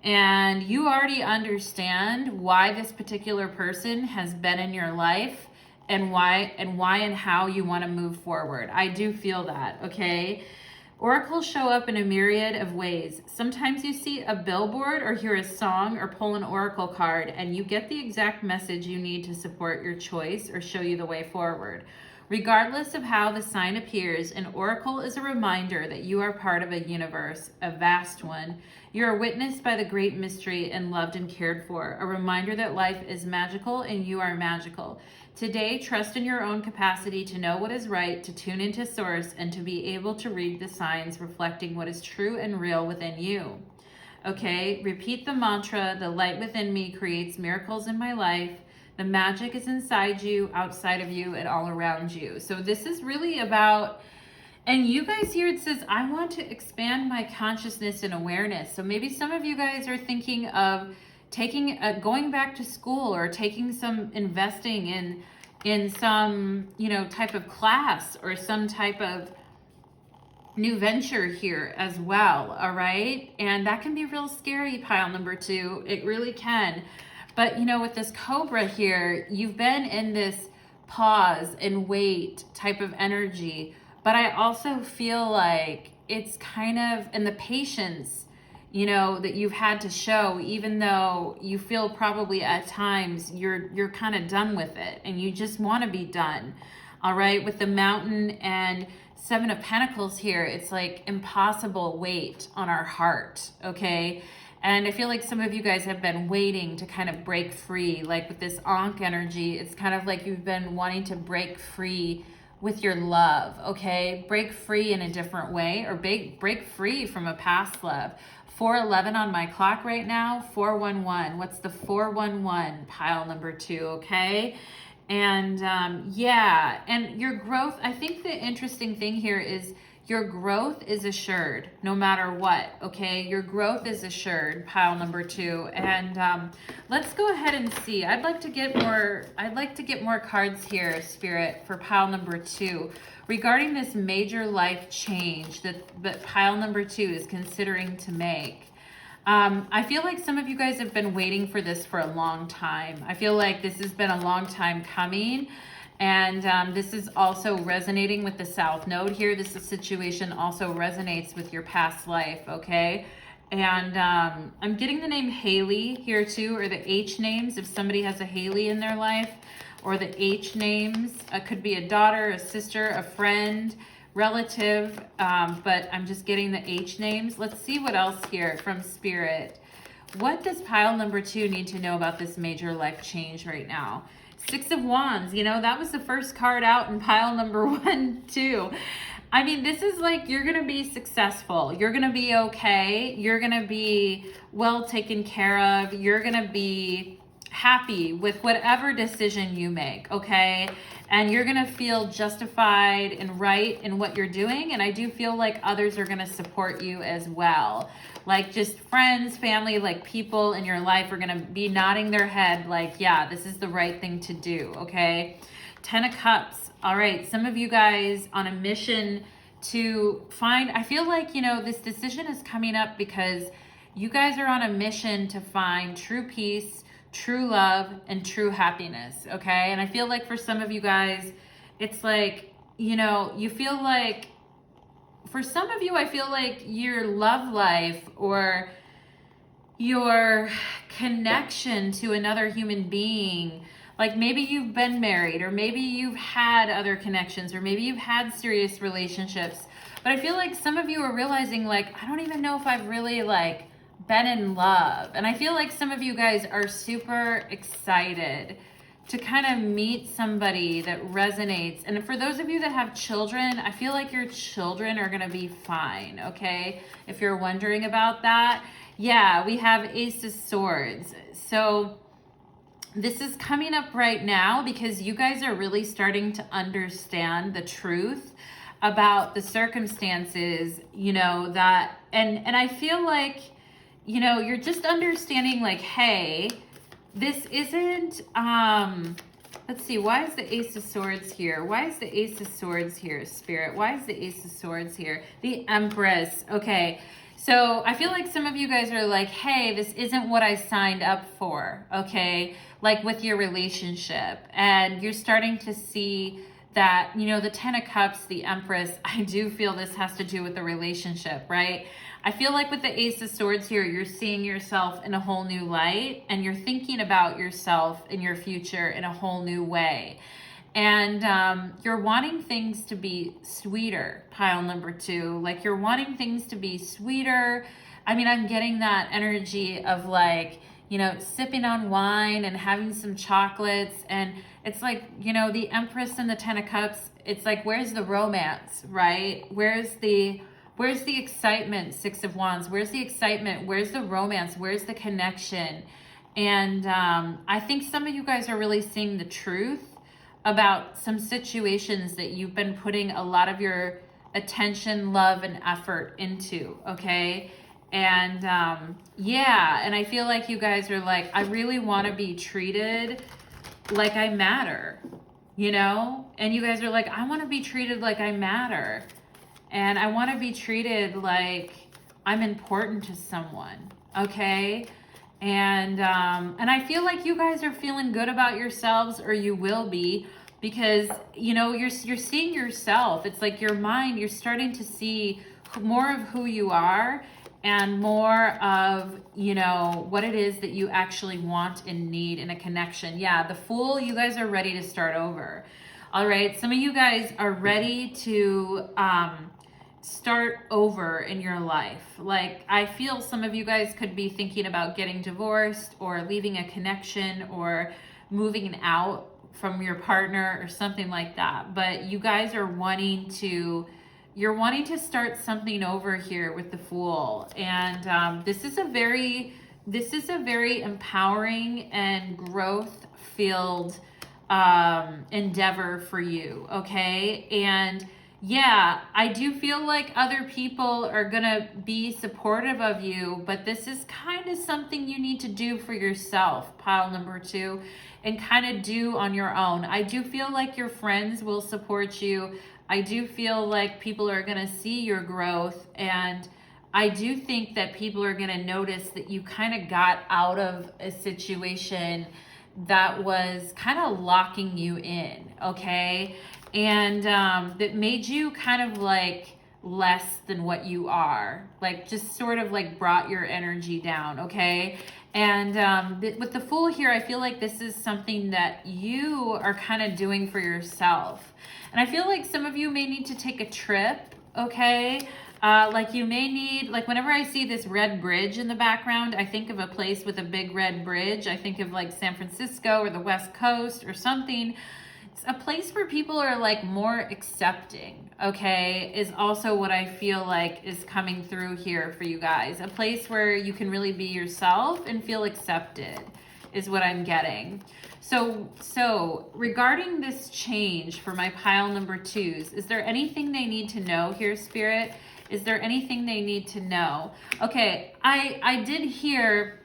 and you already understand why this particular person has been in your life and why and how you want to move forward. I do feel that, okay? Oracles show up in a myriad of ways. Sometimes you see a billboard or hear a song or pull an oracle card and you get the exact message you need to support your choice or show you the way forward. Regardless of how the sign appears, an oracle is a reminder that you are part of a universe, a vast one. You are witnessed by the great mystery and loved and cared for, a reminder that life is magical and you are magical. Today, trust in your own capacity to know what is right, to tune into source, and to be able to read the signs reflecting what is true and real within you. Okay, repeat the mantra, the light within me creates miracles in my life. The magic is inside you, outside of you, and all around you. So this is really about, and you guys here, it says, I want to expand my consciousness and awareness. So maybe some of you guys are thinking of going back to school or taking some investing in some, you know, type of class or some type of new venture here as well. All right. And that can be real scary, pile number 2. It really can. But, you know, with this Cobra here, you've been in this pause and wait type of energy. But I also feel like it's kind of, and the patience, you know, that you've had to show, even though you feel probably at times you're kind of done with it and you just want to be done. All right. With the Mountain and 7 of Pentacles here, it's like impossible weight on our heart. Okay. And I feel like some of you guys have been waiting to kind of break free. Like with this Ankh energy, it's kind of like you've been wanting to break free with your love, okay? Break free in a different way, or break free from a past love. 411 on my clock right now, 411. What's the 411? Pile number 2, okay? And yeah, and your growth, I think the interesting thing here is your growth is assured no matter what, okay? Your growth is assured, pile number 2. And let's go ahead and see. I'd like to get more cards here, Spirit, for pile number 2 regarding this major life change that pile number 2 is considering to make. I feel like some of you guys have been waiting for this for a long time. I feel like this has been a long time coming. And this is also resonating with the South Node here. This situation also resonates with your past life, okay? And I'm getting the name Haley here too, or the H names, if somebody has a Haley in their life, or the H names. Could be a daughter, a sister, a friend, relative, but I'm just getting the H names. Let's see what else here from Spirit. What does pile number 2 need to know about this major life change right now? 6 of Wands, you know, that was the first card out in pile number 1 too. I mean, this is like, you're going to be successful. You're going to be okay. You're going to be well taken care of. You're going to be happy with whatever decision you make, okay? And you're going to feel justified and right in what you're doing. And I do feel like others are going to support you as well. Like just friends, family, like people in your life are going to be nodding their head like, yeah, this is the right thing to do, okay? 10 of Cups. All right, some of you guys on a mission to find, I feel like, you know, this decision is coming up because you guys are on a mission to find true peace, true love, and true happiness, okay? And I feel like for some of you guys, it's like, you know, you feel like, for some of you, I feel like your love life or your connection to another human being, like maybe you've been married, or maybe you've had other connections, or maybe you've had serious relationships, but I feel like some of you are realizing like, I don't even know if I've really like been in love. And I feel like some of you guys are super excited to kind of meet somebody that resonates. And for those of you that have children, I feel like your children are going to be fine, okay? If you're wondering about that. Yeah, we have Ace of Swords. So this is coming up right now because you guys are really starting to understand the truth about the circumstances, you know, that, and I feel like, you know, you're just understanding like, hey, this isn't, let's see, why is the Ace of Swords here? Why is the Ace of Swords here, Spirit? Why is the Ace of Swords here? The Empress, okay. So I feel like some of you guys are like, hey, this isn't what I signed up for, okay? Like with your relationship. And you're starting to see that, you know, the 10 of Cups, the Empress, I do feel this has to do with the relationship, right? I feel like with the Ace of Swords here, you're seeing yourself in a whole new light, and you're thinking about yourself and your future in a whole new way. And you're wanting things to be sweeter, pile number 2. Like you're wanting things to be sweeter. I mean, I'm getting that energy of like, you know, sipping on wine and having some chocolates. And it's like, you know, the Empress and the 10 of Cups, it's like, where's the romance, right? Where's the excitement, 6 of Wands? Where's the excitement? Where's the romance? Where's the connection? And I think some of you guys are really seeing the truth about some situations that you've been putting a lot of your attention, love, and effort into, okay? And yeah, and I feel like you guys are like, I really want to be treated like I matter, you know? And you guys are like, I want to be treated like I matter. And I want to be treated like I'm important to someone, okay? And I feel like you guys are feeling good about yourselves, or you will be, because, you know, you're seeing yourself. It's like your mind, you're starting to see more of who you are and more of, you know, what it is that you actually want and need in a connection. Yeah, the Fool, you guys are ready to start over. All right, some of you guys are ready to start over in your life. Like, I feel some of you guys could be thinking about getting divorced or leaving a connection or moving out from your partner or something like that. But you guys are wanting to, you're wanting to start something over here with the Fool. And this is a very empowering and growth filled endeavor for you, okay? And yeah, I do feel like other people are gonna be supportive of you, but this is kind of something you need to do for yourself, pile number 2, and kind of do on your own. I do feel like your friends will support you. I do feel like people are gonna see your growth, and I do think that people are gonna notice that you kind of got out of a situation that was kind of locking you in, okay? And that made you kind of like less than what you are, like just sort of like brought your energy down, okay? And with the Fool here, I feel like this is something that you are kind of doing for yourself. And I feel like some of you may need to take a trip, okay? Like you may need, like whenever I see this red bridge in the background, I think of a place with a big red bridge. I think of like San Francisco or the West Coast or something. It's a place where people are like more accepting, okay, is also what I feel like is coming through here for you guys. A place where you can really be yourself and feel accepted is what I'm getting. So regarding this change for my pile number 2s, is there anything they need to know here, Spirit? Is there anything they need to know? Okay, I did hear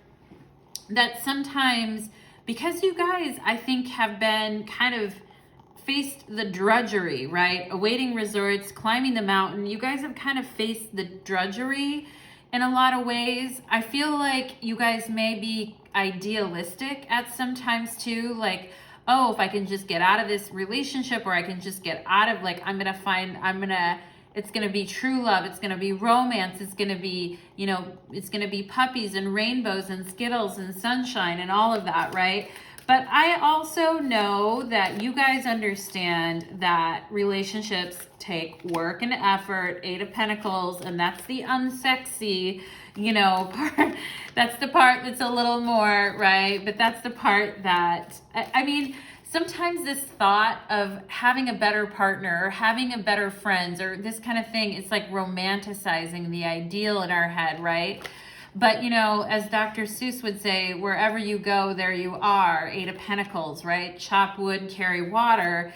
that sometimes, because you guys, I think, have been kind of faced the drudgery, right? Awaiting resorts, climbing the mountain. You guys have kind of faced the drudgery in a lot of ways. I feel like you guys may be idealistic at sometimes too, like, oh, if I can just get out of this relationship, or I can just get out of, like, it's going to be true love. It's going to be romance. It's going to be, you know, it's going to be puppies and rainbows and Skittles and sunshine and all of that, right? But I also know that you guys understand that relationships take work and effort, 8 of Pentacles, and that's the unsexy, you know, part. That's the part that's a little more, right? But that's the part that, I mean, sometimes this thought of having a better partner or having a better friends or this kind of thing, it's like romanticizing the ideal in our head, right? But, you know, as Dr. Seuss would say, wherever you go, there you are. 8 of Pentacles, right? Chop wood, carry water.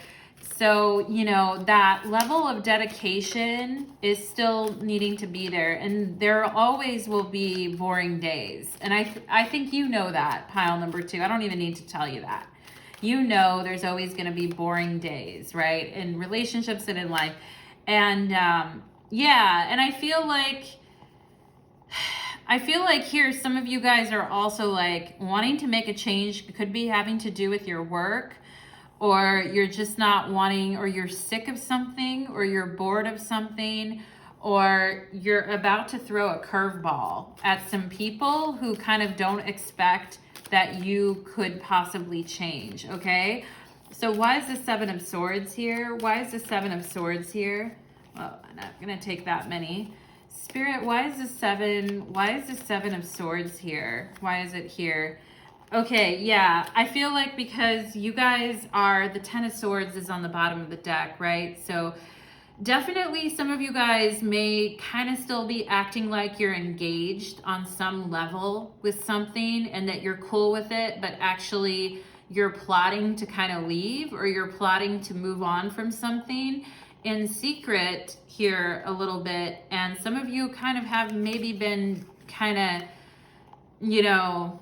So, you know, that level of dedication is still needing to be there. And there always will be boring days. And I think you know that, pile number 2. I don't even need to tell you that. You know there's always going to be boring days, right? In relationships and in life. And yeah, and I feel like here some of you guys are also like wanting to make a change. It could be having to do with your work, or you're just not wanting, or you're sick of something, or you're bored of something, or you're about to throw a curveball at some people who kind of don't expect that you could possibly change, okay? So why is the 7 of Swords here? Why is the 7 of Swords here? Well, I'm not gonna take that many. Spirit, why is the 7 of Swords here? Why is it here? Okay, yeah, I feel like because you guys are, the 10 of Swords is on the bottom of the deck, right? So definitely some of you guys may kind of still be acting like you're engaged on some level with something and that you're cool with it, but actually you're plotting to kind of leave, or you're plotting to move on from something in secret here a little bit. And some of you kind of have maybe been kind of, you know,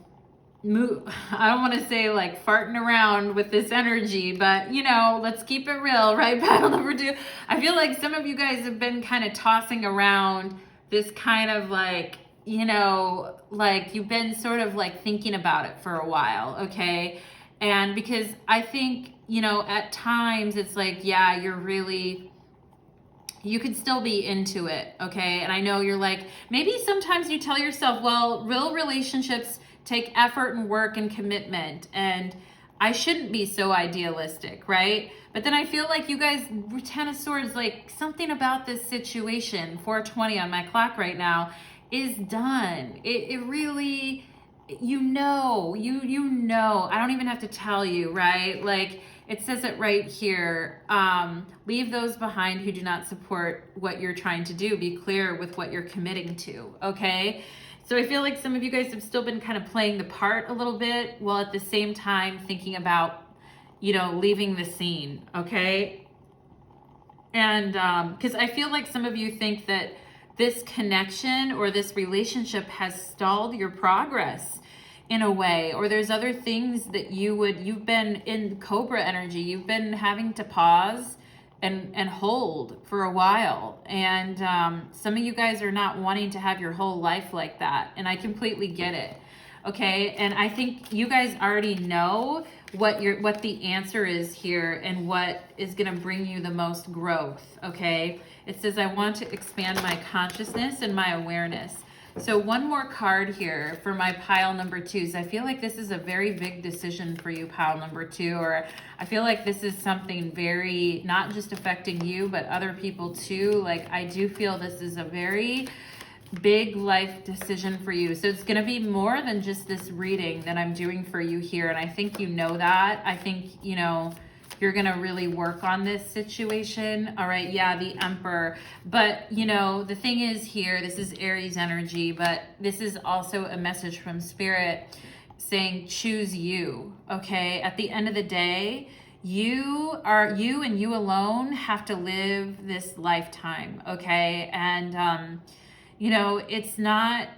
I don't want to say like farting around with this energy, but you know, let's keep it real, right? Battle number 2. I feel like some of you guys have been kind of tossing around this kind of like, you know, like you've been sort of like thinking about it for a while, okay? And because I think, you know, at times it's like, yeah, you could still be into it, okay? And I know you're like, maybe sometimes you tell yourself, well, real relationships take effort and work and commitment, and I shouldn't be so idealistic, right? But then I feel like you guys, 10 of Swords, like something about this situation, 4:20 on my clock right now, is done. It really, you know, I don't even have to tell you, right? Like, it says it right here. Leave those behind who do not support what you're trying to do. Be clear with what you're committing to, okay? So I feel like some of you guys have still been kind of playing the part a little bit, while at the same time thinking about, you know, leaving the scene, okay? And because I feel like some of you think that this connection or this relationship has stalled your progress in a way, or there's other things that you've been in Cobra energy, you've been having to pause and hold for a while. And some of you guys are not wanting to have your whole life like that. And I completely get it. Okay. And I think you guys already know what the answer is here and what is going to bring you the most growth. Okay. It says, I want to expand my consciousness and my awareness. So one more card here for my pile number 2. So I feel like this is a very big decision for you, pile number 2, or I feel like this is something very, not just affecting you, but other people too. Like, I do feel this is a very big life decision for you. So it's going to be more than just this reading that I'm doing for you here. And I think you know that. I think, you know, you're going to really work on this situation. All right. Yeah. The Emperor. But, you know, the thing is here, this is Aries energy, but this is also a message from Spirit saying, choose you. Okay. At the end of the day, you and you alone have to live this lifetime. Okay. And, you know, it's not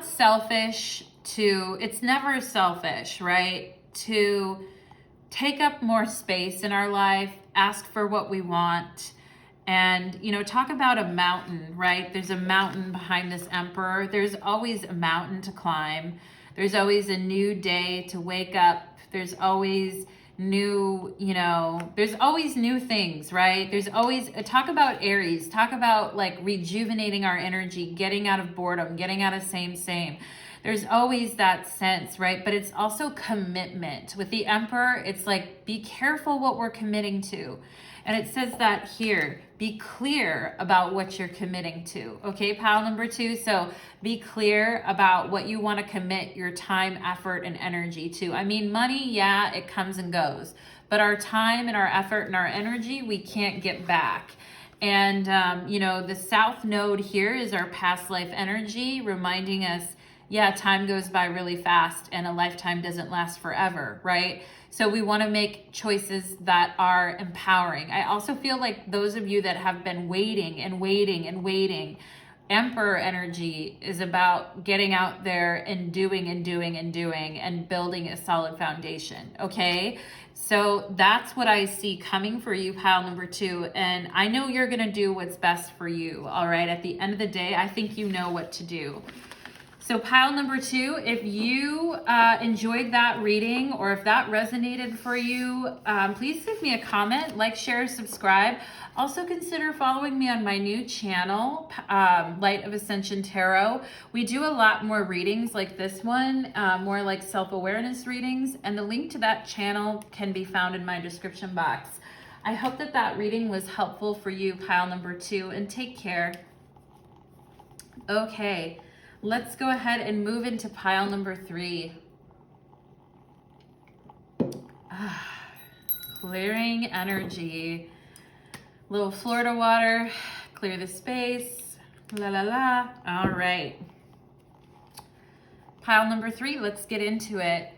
selfish it's never selfish, right? To take up more space in our life, ask for what we want, and, you know, talk about a mountain, right? There's a mountain behind this Emperor. There's always a mountain to climb. There's always a new day to wake up. There's always new, you know, there's always new things, right? There's always, talk about Aries, talk about like rejuvenating our energy, getting out of boredom, getting out of same. There's always that sense, right? But it's also commitment. With the Emperor, it's like, be careful what we're committing to. And it says that here, be clear about what you're committing to. Okay, pile number 2. So be clear about what you want to commit your time, effort, and energy to. I mean, money, yeah, it comes and goes. But our time and our effort and our energy, we can't get back. And, you know, the South Node here is our past life energy, reminding us, yeah, time goes by really fast and a lifetime doesn't last forever, right? So we want to make choices that are empowering. I also feel like those of you that have been waiting, Emperor energy is about getting out there and doing and building a solid foundation, okay? So that's what I see coming for you, pile number 2. And I know you're going to do what's best for you, all right? At the end of the day, I think you know what to do. So pile number 2, if you enjoyed that reading or if that resonated for you, please leave me a comment, like, share, subscribe. Also consider following me on my new channel, Light of Ascension Tarot. We do a lot more readings like this one, more like self-awareness readings, and the link to that channel can be found in my description box. I hope that that reading was helpful for you, pile number 2, and take care. Okay. Let's go ahead and move into pile number 3. Clearing energy. Little Florida water. Clear the space. La la la. All right. Pile number 3, let's get into it.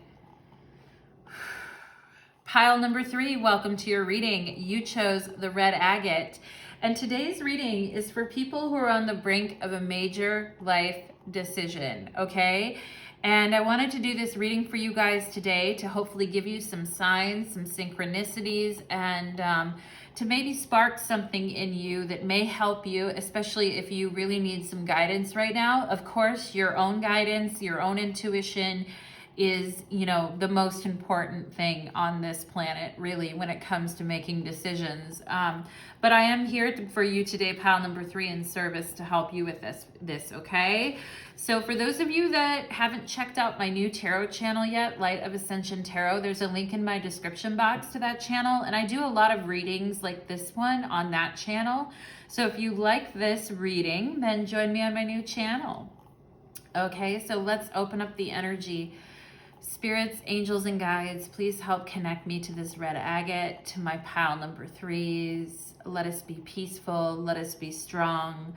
Pile number 3, welcome to your reading. You chose the red agate. And today's reading is for people who are on the brink of a major life decision, okay? And I wanted to do this reading for you guys today to hopefully give you some signs, some synchronicities, and to maybe spark something in you that may help you, especially if you really need some guidance right now. Of course, your own guidance, your own intuition is, you know, the most important thing on this planet, really, when it comes to making decisions. But I am here for you today, pile number 3, in service to help you with this, okay? So for those of you that haven't checked out my new tarot channel yet, Light of Ascension Tarot, there's a link in my description box to that channel. And I do a lot of readings like this one on that channel. So if you like this reading, then join me on my new channel. Okay, so let's open up the energy. Spirits, angels, and guides, please help connect me to this red agate, to my pile number 3s. Let us be peaceful. Let us be strong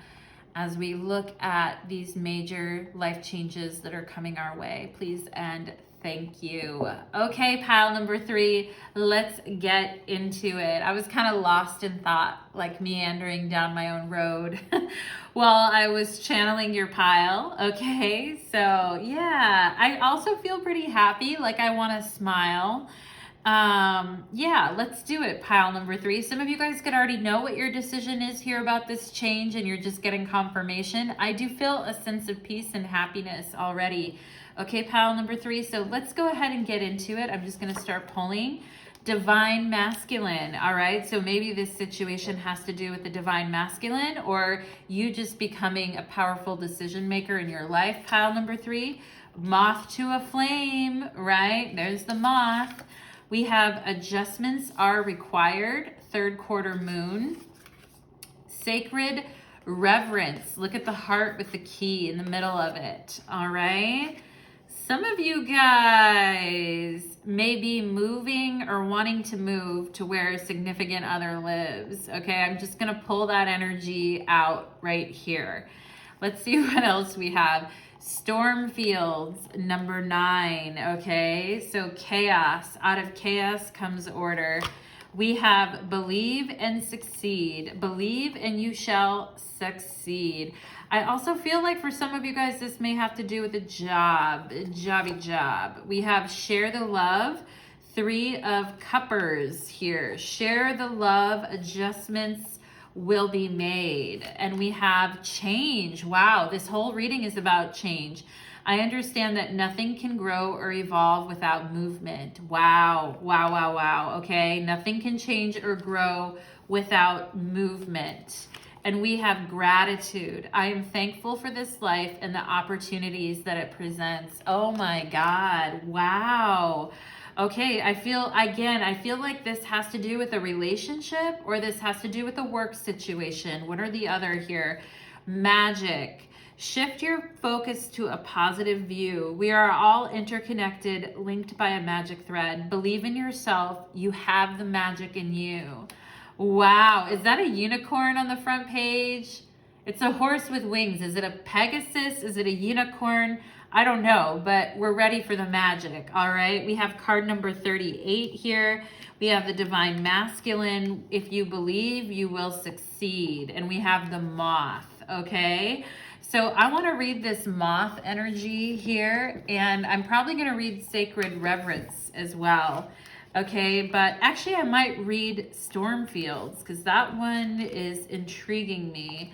as we look at these major life changes that are coming our way. Please and thank you. Okay, pile number 3, let's get into it. I was kind of lost in thought, like meandering down my own road while I was channeling your pile. Okay, so yeah, I also feel pretty happy, like I want to smile. Yeah, let's do it. Pile number 3. Some of you guys could already know what your decision is here about this change and you're just getting confirmation. I do feel a sense of peace and happiness already. Okay, pile number 3. So let's go ahead and get into it. I'm just going to start pulling. Divine masculine. All right, so maybe this situation has to do with the divine masculine or you just becoming a powerful decision maker in your life. Pile number 3. Moth to a flame, right? There's the moth. We have adjustments are required, 3rd quarter moon. Sacred reverence. Look at the heart with the key in the middle of it. All right. Some of you guys may be moving or wanting to move to where a significant other lives. Okay, I'm just going to pull that energy out right here. Let's see what else we have. Storm fields, number 9. Okay, so chaos. Out of chaos comes order. We have believe and succeed. Believe and you shall succeed. I also feel like for some of you guys, this may have to do with a job, job. We have share the love, 3 of cuppers here. Share the love, adjustments will be made. And we have change. Wow, this whole reading is about change. I understand that nothing can grow or evolve without movement. Wow. Okay, nothing can change or grow without movement. And we have gratitude. I am thankful for this life and the opportunities that it presents. Oh my God, wow. Okay, I feel like this has to do with a relationship or this has to do with a work situation. One or the other here. Magic. Shift your focus to a positive view. We are all interconnected, linked by a magic thread. Believe in yourself. You have the magic in you. Wow, is that a unicorn on the front page? It's a horse with wings. Is it a Pegasus? Is it a unicorn? I don't know, but we're ready for the magic, all right? We have card number 38 here. We have the divine masculine. If you believe, you will succeed. And we have the moth, okay? So I want to read this moth energy here, and I'm probably going to read sacred reverence as well. Okay, but actually I might read Stormfields because that one is intriguing me.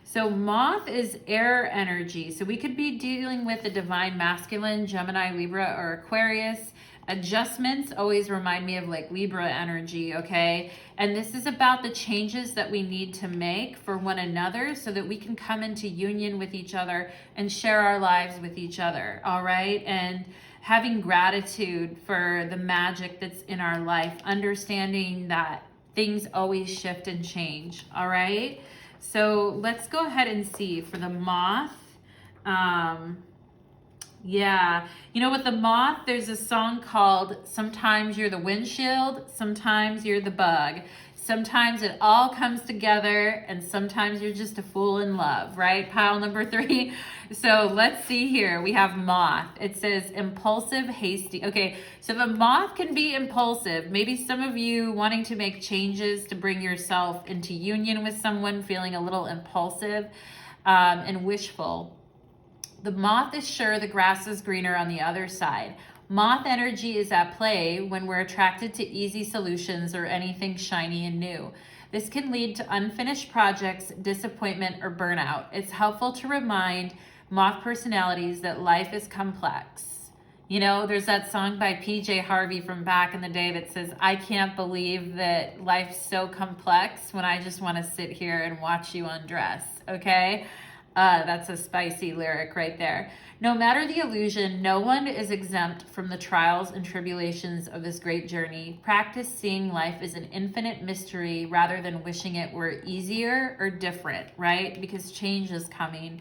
So moth is air energy. So we could be dealing with the divine masculine, Gemini, Libra, or Aquarius. Adjustments always remind me of like Libra energy, okay? And this is about the changes that we need to make for one another so that we can come into union with each other and share our lives with each other, all right? And having gratitude for the magic that's in our life, understanding that things always shift and change, all right? So let's go ahead and see for the moth. Yeah, you know, with the moth, there's a song called Sometimes You're the Windshield, Sometimes You're the Bug. Sometimes it all comes together and sometimes you're just a fool in love, right? Pile number 3. So let's see here. We have moth. It says impulsive, hasty. Okay, so the moth can be impulsive. Maybe some of you wanting to make changes to bring yourself into union with someone, feeling a little impulsive and wishful. The moth is sure the grass is greener on the other side. Moth energy is at play when we're attracted to easy solutions or anything shiny and new. This can lead to unfinished projects, disappointment, or burnout. It's helpful to remind moth personalities that life is complex. You know, there's that song by PJ Harvey from back in the day that says, I can't believe that life's so complex when I just want to sit here and watch you undress, okay? That's a spicy lyric right there. No matter the illusion, no one is exempt from the trials and tribulations of this great journey. Practice seeing life as an infinite mystery rather than wishing it were easier or different, right? Because change is coming.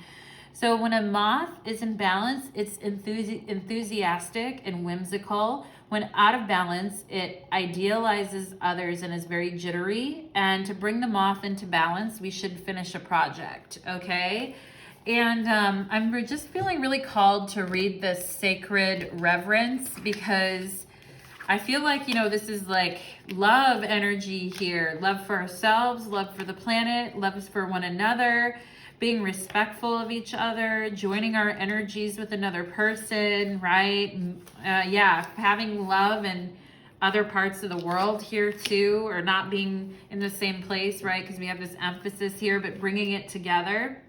So when a moth is in balance, it's enthusiastic and whimsical. When out of balance, it idealizes others and is very jittery. And to bring the moth into balance, we should finish a project, okay? And I'm just feeling really called to read this sacred reverence, because I feel like, you know, this is like love energy here. Love for ourselves, love for the planet, love for one another, being respectful of each other, joining our energies with another person, right? Yeah, having love in other parts of the world here too, or not being in the same place, right? Because we have this emphasis here, but bringing it together.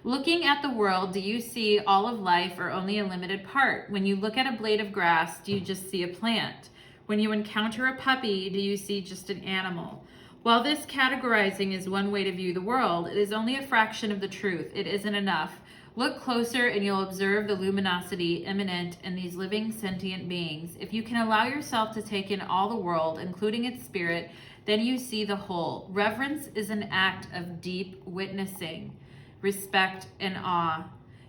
Looking at the world, do you see all of life or only a limited part? When you look at a blade of grass, do you just see a plant? When you encounter a puppy, do you see just an animal? While this categorizing is one way to view the world, it is only a fraction of the truth. It isn't enough. Look closer and you'll observe the luminosity immanent in these living sentient beings. If you can allow yourself to take in all the world, including its spirit, then you see the whole. Reverence is an act of deep witnessing, respect, and awe.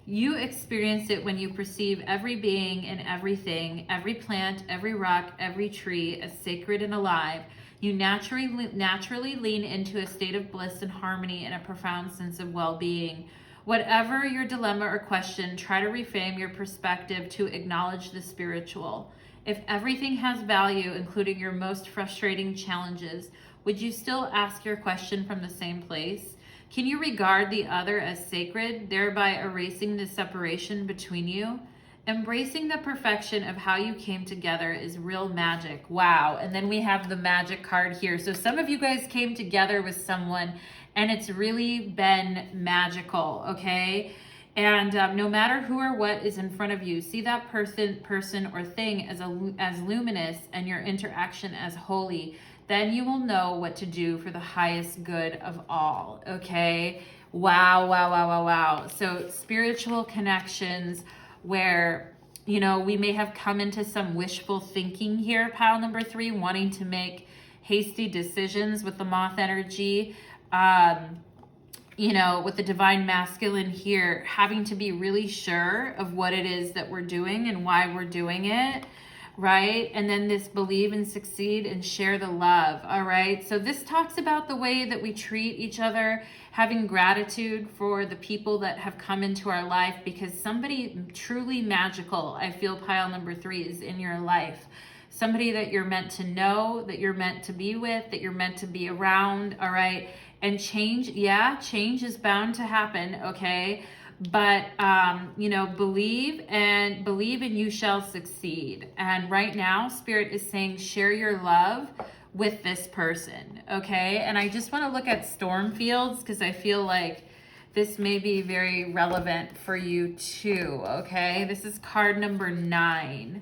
You experience it when you perceive every being and everything, every plant, every rock, every tree as sacred and alive. You naturally lean into a state of bliss and harmony and a profound sense of well-being. Whatever your dilemma or question, try to reframe your perspective to acknowledge the spiritual. If everything has value, including your most frustrating challenges, would you still ask your question from the same place? Can you regard the other as sacred, thereby erasing the separation between you? Embracing the perfection of how you came together is real magic. Wow. And then we have the magic card here. So some of you guys came together with someone and it's really been magical, okay? And no matter who or what is in front of you, see that person or thing as luminous and your interaction as holy. Then you will know what to do for the highest good of all, okay? Wow, wow, wow, wow, wow. So spiritual connections where, you know, we may have come into some wishful thinking here, pile number 3, wanting to make hasty decisions with the moth energy. You know, with the divine masculine here, having to be really sure of what it is that we're doing and why we're doing it, right? And then this believe and succeed and share the love, all right? So this talks about the way that we treat each other, having gratitude for the people that have come into our life, because somebody truly magical, I feel pile number 3, is in your life. Somebody that you're meant to know, that you're meant to be with, that you're meant to be around, all right? And change, yeah, change is bound to happen, okay? But, you know, believe and you shall succeed. And right now, Spirit is saying, share your love with this person, okay? And I just want to look at storm fields because I feel like this may be very relevant for you too, okay? This is card number 9.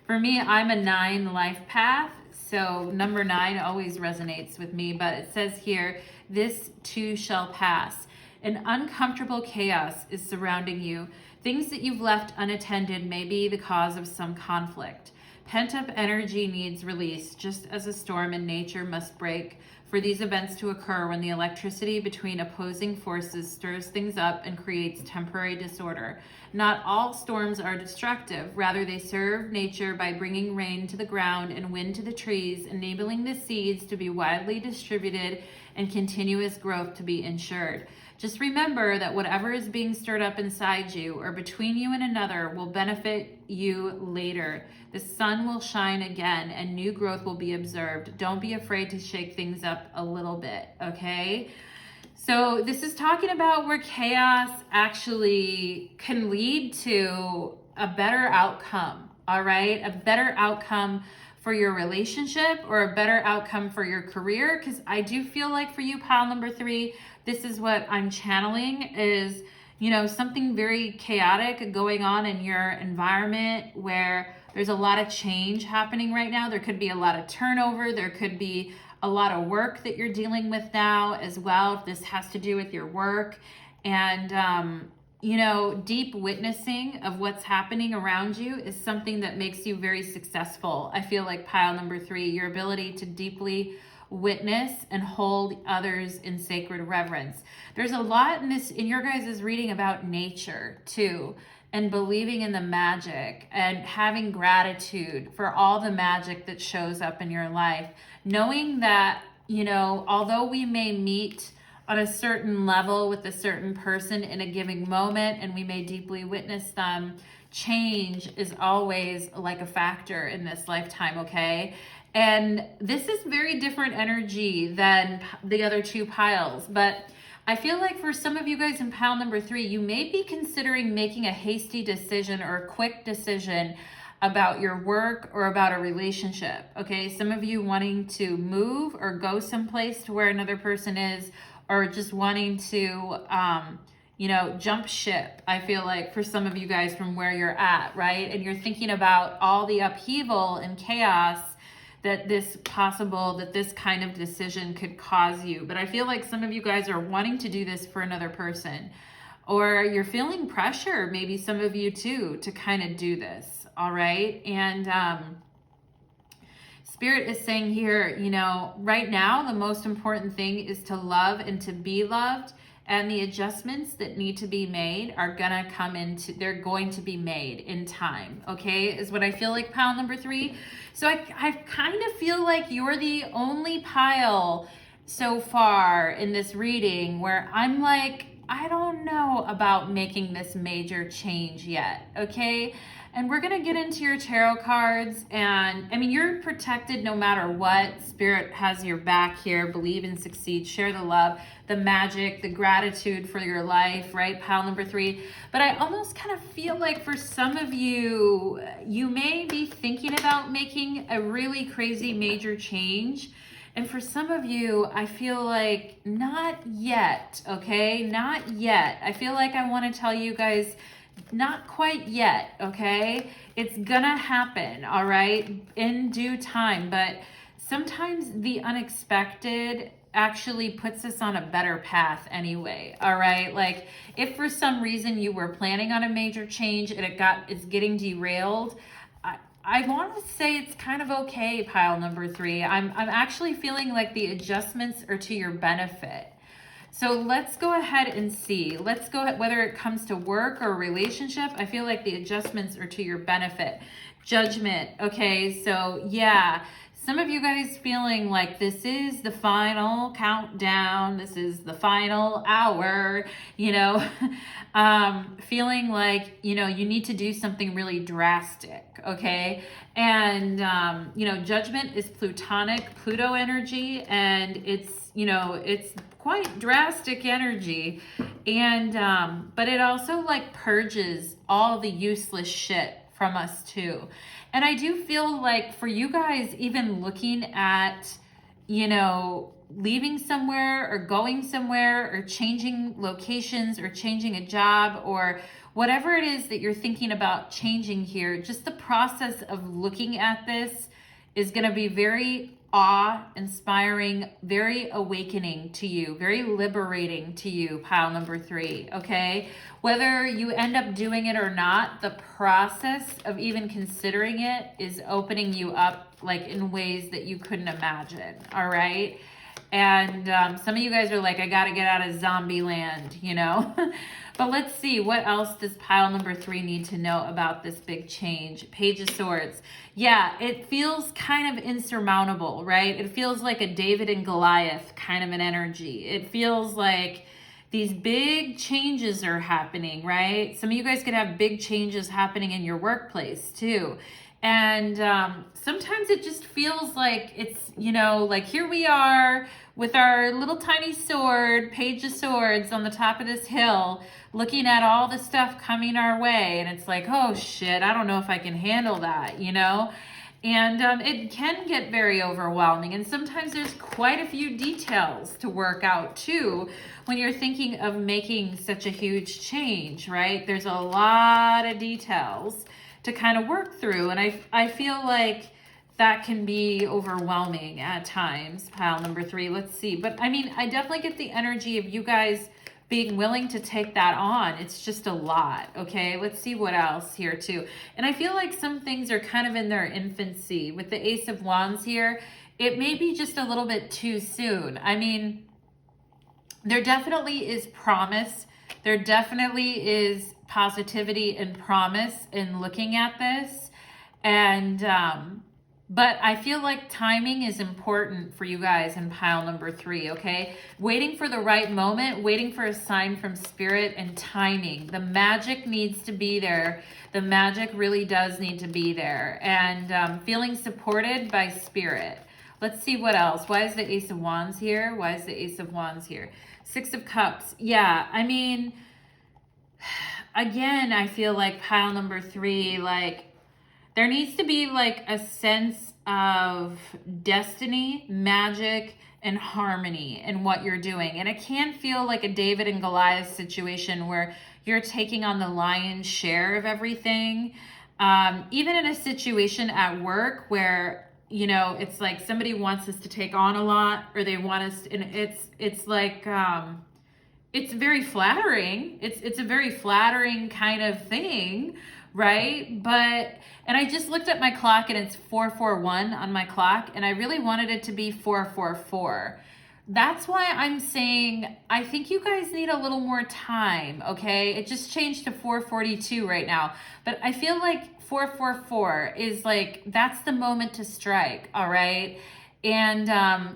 For me, I'm a 9 life path, so number 9 always resonates with me, but it says here, this too shall pass. An uncomfortable chaos is surrounding you. Things that you've left unattended may be the cause of some conflict. Pent-up energy needs release, just as a storm in nature must break for these events to occur when the electricity between opposing forces stirs things up and creates temporary disorder. Not all storms are destructive. Rather, they serve nature by bringing rain to the ground and wind to the trees, enabling the seeds to be widely distributed and continuous growth to be ensured. Just remember that whatever is being stirred up inside you or between you and another will benefit you later. The sun will shine again and new growth will be observed. Don't be afraid to shake things up a little bit, okay? So this is talking about where chaos actually can lead to a better outcome, all right? A better outcome for your relationship or a better outcome for your career, because I do feel like for you, pile number 3, this is what I'm channeling is, you know, something very chaotic going on in your environment where there's a lot of change happening right now. There could be a lot of turnover. There could be a lot of work that you're dealing with now as well, if this has to do with your work. And, you know, deep witnessing of what's happening around you is something that makes you very successful. I feel like pile number 3, your ability to deeply witness and hold others in sacred reverence. There's a lot in your guys' reading about nature too, and believing in the magic and having gratitude for all the magic that shows up in your life. Knowing that, you know, although we may meet on a certain level with a certain person in a given moment and we may deeply witness them, change is always like a factor in this lifetime, okay? And this is very different energy than the other two piles, but I feel like for some of you guys in pile number 3, you may be considering making a hasty decision or a quick decision about your work or about a relationship, okay? Some of you wanting to move or go someplace to where another person is, or just wanting to, you know, jump ship, I feel like, for some of you guys from where you're at, right? And you're thinking about all the upheaval and chaos that this kind of decision could cause you. But I feel like some of you guys are wanting to do this for another person, or you're feeling pressure, maybe some of you too, to kind of do this, all right? And Spirit is saying here, you know, right now, the most important thing is to love and to be loved. And the adjustments that need to be made are gonna they're going to be made in time, okay? Is what I feel like, pile number 3. So I kind of feel like you're the only pile so far in this reading where I'm like, I don't know about making this major change yet, okay? And we're going to get into your tarot cards, and I mean, you're protected no matter what. Spirit has your back here. Believe and succeed. Share the love, the magic, the gratitude for your life, right? Pile number 3. But I almost kind of feel like for some of you, you may be thinking about making a really crazy major change. And for some of you, I feel like not yet, okay? Not yet. I feel like I want to tell you guys, not quite yet, okay? It's gonna happen, all right, in due time. But sometimes the unexpected actually puts us on a better path anyway, all right? Like, if for some reason you were planning on a major change and it's getting derailed, I want to say it's kind of okay, pile number 3. I'm actually feeling like the adjustments are to your benefit. So let's go ahead and see. Let's go ahead, whether it comes to work or relationship, I feel like the adjustments are to your benefit. Judgment, okay, so yeah, some of you guys feeling like this is the final countdown, this is the final hour, you know, feeling like, you know, you need to do something really drastic, okay? And, you know, judgment is Plutonic, Pluto energy, and it's, you know, it's quite drastic energy. And, but it also like purges all the useless shit from us too. And I do feel like for you guys, even looking at, you know, leaving somewhere or going somewhere or changing locations or changing a job or whatever it is that you're thinking about changing here, just the process of looking at this is going to be very awe-inspiring, very awakening to you, very liberating to you, pile number 3, okay? Whether you end up doing it or not, the process of even considering it is opening you up like in ways that you couldn't imagine, all right? And some of you guys are like, I gotta get out of zombie land, you know? But let's see, what else does pile number 3 need to know about this big change? Page of Swords. Yeah, it feels kind of insurmountable, right? It feels like a David and Goliath kind of an energy. It feels like these big changes are happening, right? Some of you guys could have big changes happening in your workplace too. And sometimes it just feels like it's, you know, like here we are with our little tiny sword, Page of Swords, on the top of this hill, looking at all the stuff coming our way. And it's like, oh shit, I don't know if I can handle that, you know? And it can get very overwhelming. And sometimes there's quite a few details to work out too when you're thinking of making such a huge change, right? There's a lot of details to kind of work through. And I feel like that can be overwhelming at times, pile number 3. Let's see. But I mean, I definitely get the energy of you guys being willing to take that on. It's just a lot, okay? Let's see what else here too. And I feel like some things are kind of in their infancy. With the Ace of Wands here, it may be just a little bit too soon. I mean, there definitely is promise. There definitely is positivity and promise in looking at this. And, but I feel like timing is important for you guys in pile number 3, okay? Waiting for the right moment, waiting for a sign from spirit, and timing. The magic needs to be there. The magic really does need to be there. And feeling supported by spirit. Let's see what else. Why is the Ace of Wands here? Why is the Ace of Wands here? 6 of Cups. Yeah, I mean, again, I feel like pile number 3, like, there needs to be like a sense of destiny, magic, and harmony in what you're doing. And it can feel like a David and Goliath situation where you're taking on the lion's share of everything. Even in a situation at work where, you know, it's like somebody wants us to take on a lot, or they want us, and it's like, it's very flattering. It's a very flattering kind of thing, right? But, and I just looked at my clock and it's 441 on my clock, and I really wanted it to be 444. That's why I'm saying I think you guys need a little more time, okay? It just changed to 442 right now, but I feel like 444 is like, that's the moment to strike, all right? And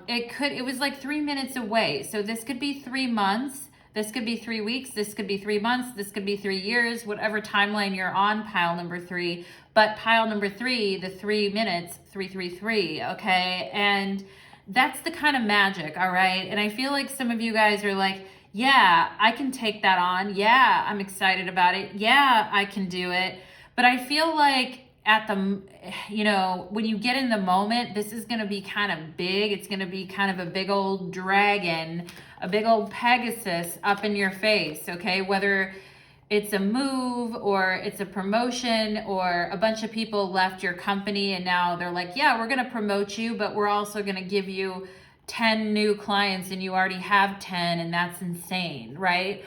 it was like 3 minutes away. So this could be 3 months. This could be 3 weeks, this could be 3 months, this could be 3 years, whatever timeline you're on, pile number 3. But pile number 3, the 3 minutes, 333, okay? And that's the kind of magic, all right? And I feel like some of you guys are like, yeah, I can take that on. Yeah, I'm excited about it. Yeah, I can do it. But I feel like at the, you know, when you get in the moment, this is going to be kind of big. It's going to be kind of a big old dragon, a big old Pegasus up in your face, okay? Whether it's a move or it's a promotion, or a bunch of people left your company and now they're like, yeah, we're going to promote you, but we're also going to give you 10 new clients and you already have 10, and that's insane, right?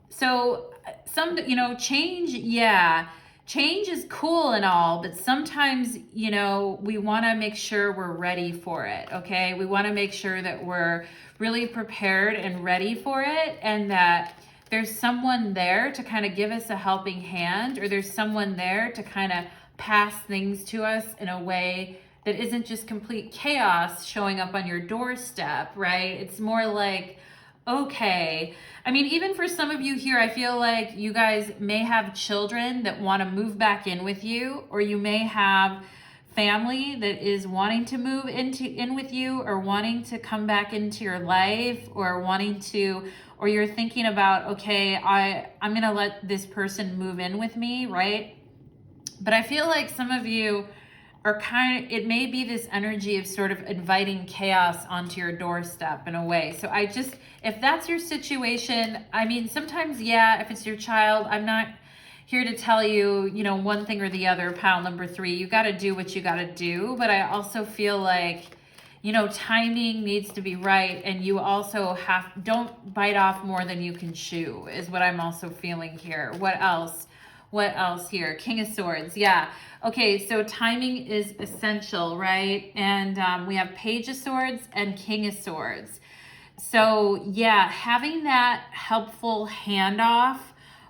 So some, you know, change, yeah. Change is cool and all, but sometimes, you know, we want to make sure we're ready for it, okay? We want to make sure that we're really prepared and ready for it, and that there's someone there to kind of give us a helping hand, or there's someone there to kind of pass things to us in a way that isn't just complete chaos showing up on your doorstep, right? It's more like, okay. I mean, even for some of you here, I feel like you guys may have children that want to move back in with you, or you may have family that is wanting to move in with you, or wanting to come back into your life, or wanting to, or you're thinking about, okay, I'm going to let this person move in with me, right? But I feel like some of you are kind of, it may be this energy of sort of inviting chaos onto your doorstep in a way. So I just, if that's your situation, I mean, sometimes, yeah, if it's your child, I'm not here to tell you, you know, one thing or the other, pile number 3, you got to do what you got to do. But I also feel like, you know, timing needs to be right. And you also don't bite off more than you can chew is what I'm also feeling here. What else? What else here? King of Swords. Yeah. Okay. So timing is essential, right? And we have Page of Swords and King of Swords. So yeah, having that helpful handoff,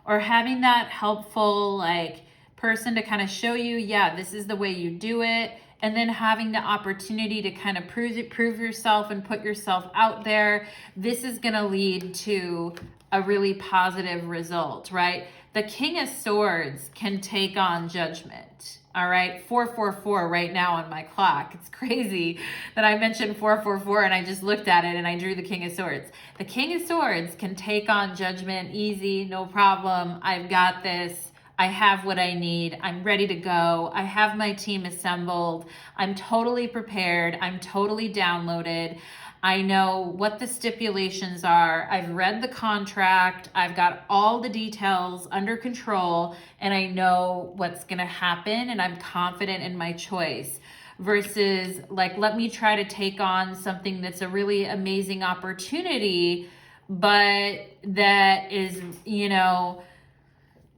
or having that helpful like person to kind of show you, yeah, this is the way you do it. And then having the opportunity to kind of prove yourself and put yourself out there. This is going to lead to a really positive result, right? The King of Swords can take on judgment. All right, 444 right now on my clock. It's crazy that I mentioned 444 and I just looked at it and I drew the King of Swords. The King of Swords can take on judgment easy, no problem. I've got this. I have what I need. I'm ready to go. I have my team assembled. I'm totally prepared. I'm totally downloaded. I know what the stipulations are. I've read the contract. I've got all the details under control, and I know what's going to happen, and I'm confident in my choice. Versus like, let me try to take on something that's a really amazing opportunity, but that is, you know,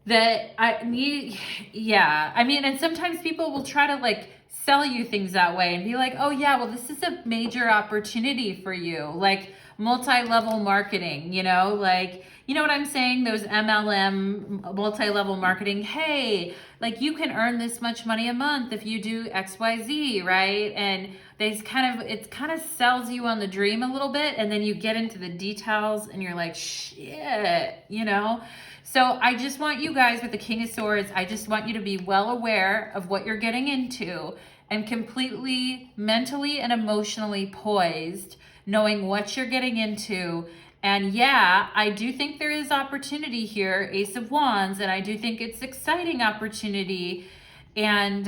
that I need, yeah. I mean, and sometimes people will try to like sell you things that way and be like, oh yeah, well, this is a major opportunity for you. Like multi-level marketing, you know, like, you know what I'm saying? Those MLM multi-level marketing. Hey, like you can earn this much money a month if you do XYZ, right? And it kind of sells you on the dream a little bit. And then you get into the details and you're like, shit, you know? So I just want you guys with the King of Swords, I just want you to be well aware of what you're getting into and completely mentally and emotionally poised, knowing what you're getting into. And yeah, I do think there is opportunity here, Ace of Wands, and I do think it's exciting opportunity. And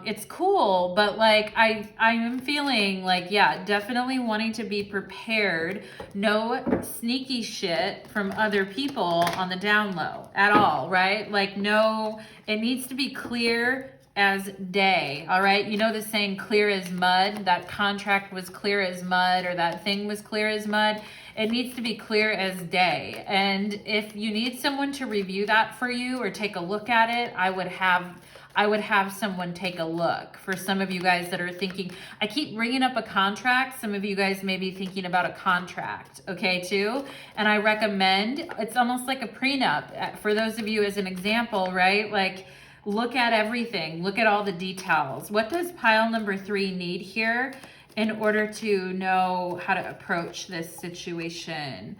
it's cool, but like I am feeling like, yeah, definitely wanting to be prepared. No sneaky shit from other people on the down low at all, right? Like no, it needs to be clear as day, all right? You know the saying, clear as mud? That contract was clear as mud, or that thing was clear as mud. It needs to be clear as day. And if you need someone to review that for you or take a look at it, I would have someone take a look. For some of you guys that are thinking, I keep bringing up a contract. Some of you guys may be thinking about a contract, okay, too. And I recommend, it's almost like a prenup. For those of you as an example, right? Like, look at everything. Look at all the details. What does pile number 3 need here in order to know how to approach this situation?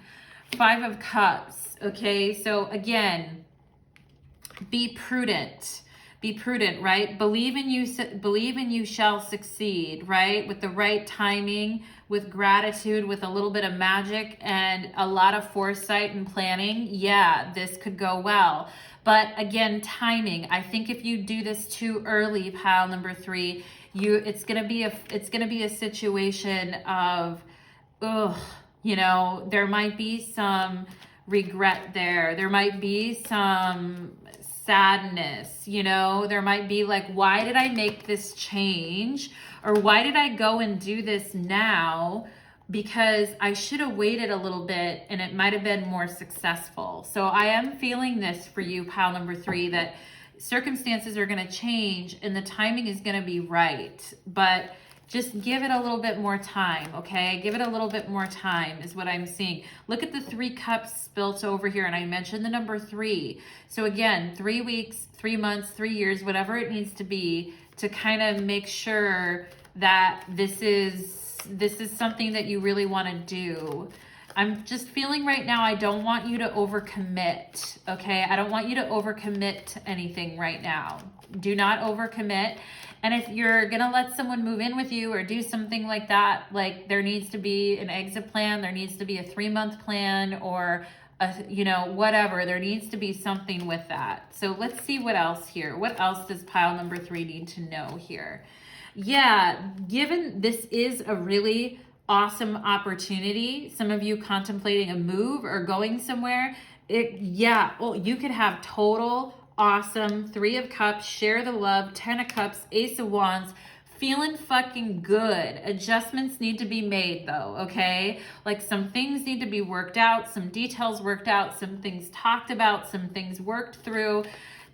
5 of Cups, okay? So again, be prudent. Be prudent, right? Believe in you shall succeed, right? With the right timing, with gratitude, with a little bit of magic and a lot of foresight and planning. Yeah, this could go well. But again, timing. I think if you do this too early, pile number 3, it's gonna be a situation of, you know, there might be some regret there. There might be some sadness, you know, there might be like, why did I make this change? Or why did I go and do this now? Because I should have waited a little bit and it might have been more successful. So I am feeling this for you, pile number 3, that circumstances are going to change and the timing is going to be right. But just give it a little bit more time, okay? Give it a little bit more time is what I'm seeing. Look at the 3 cups spilt over here, and I mentioned the number 3. So again, 3 weeks, 3 months, 3 years, whatever it needs to be to kind of make sure that this is something that you really want to do. I'm just feeling right now, I don't want you to overcommit, okay? I don't want you to overcommit to anything right now. Do not overcommit. And if you're going to let someone move in with you or do something like that, like there needs to be an exit plan, there needs to be a 3-month plan, or you know, whatever. There needs to be something with that. So let's see what else here. What else does pile number 3 need to know here? Yeah, given this is a really awesome opportunity, some of you contemplating a move or going somewhere, well, you could have total awesome 3 of Cups, share the love, 10 of Cups, Ace of Wands, feeling fucking good. Adjustments need to be made though, okay? Like some things need to be worked out, some details worked out, some things talked about, some things worked through.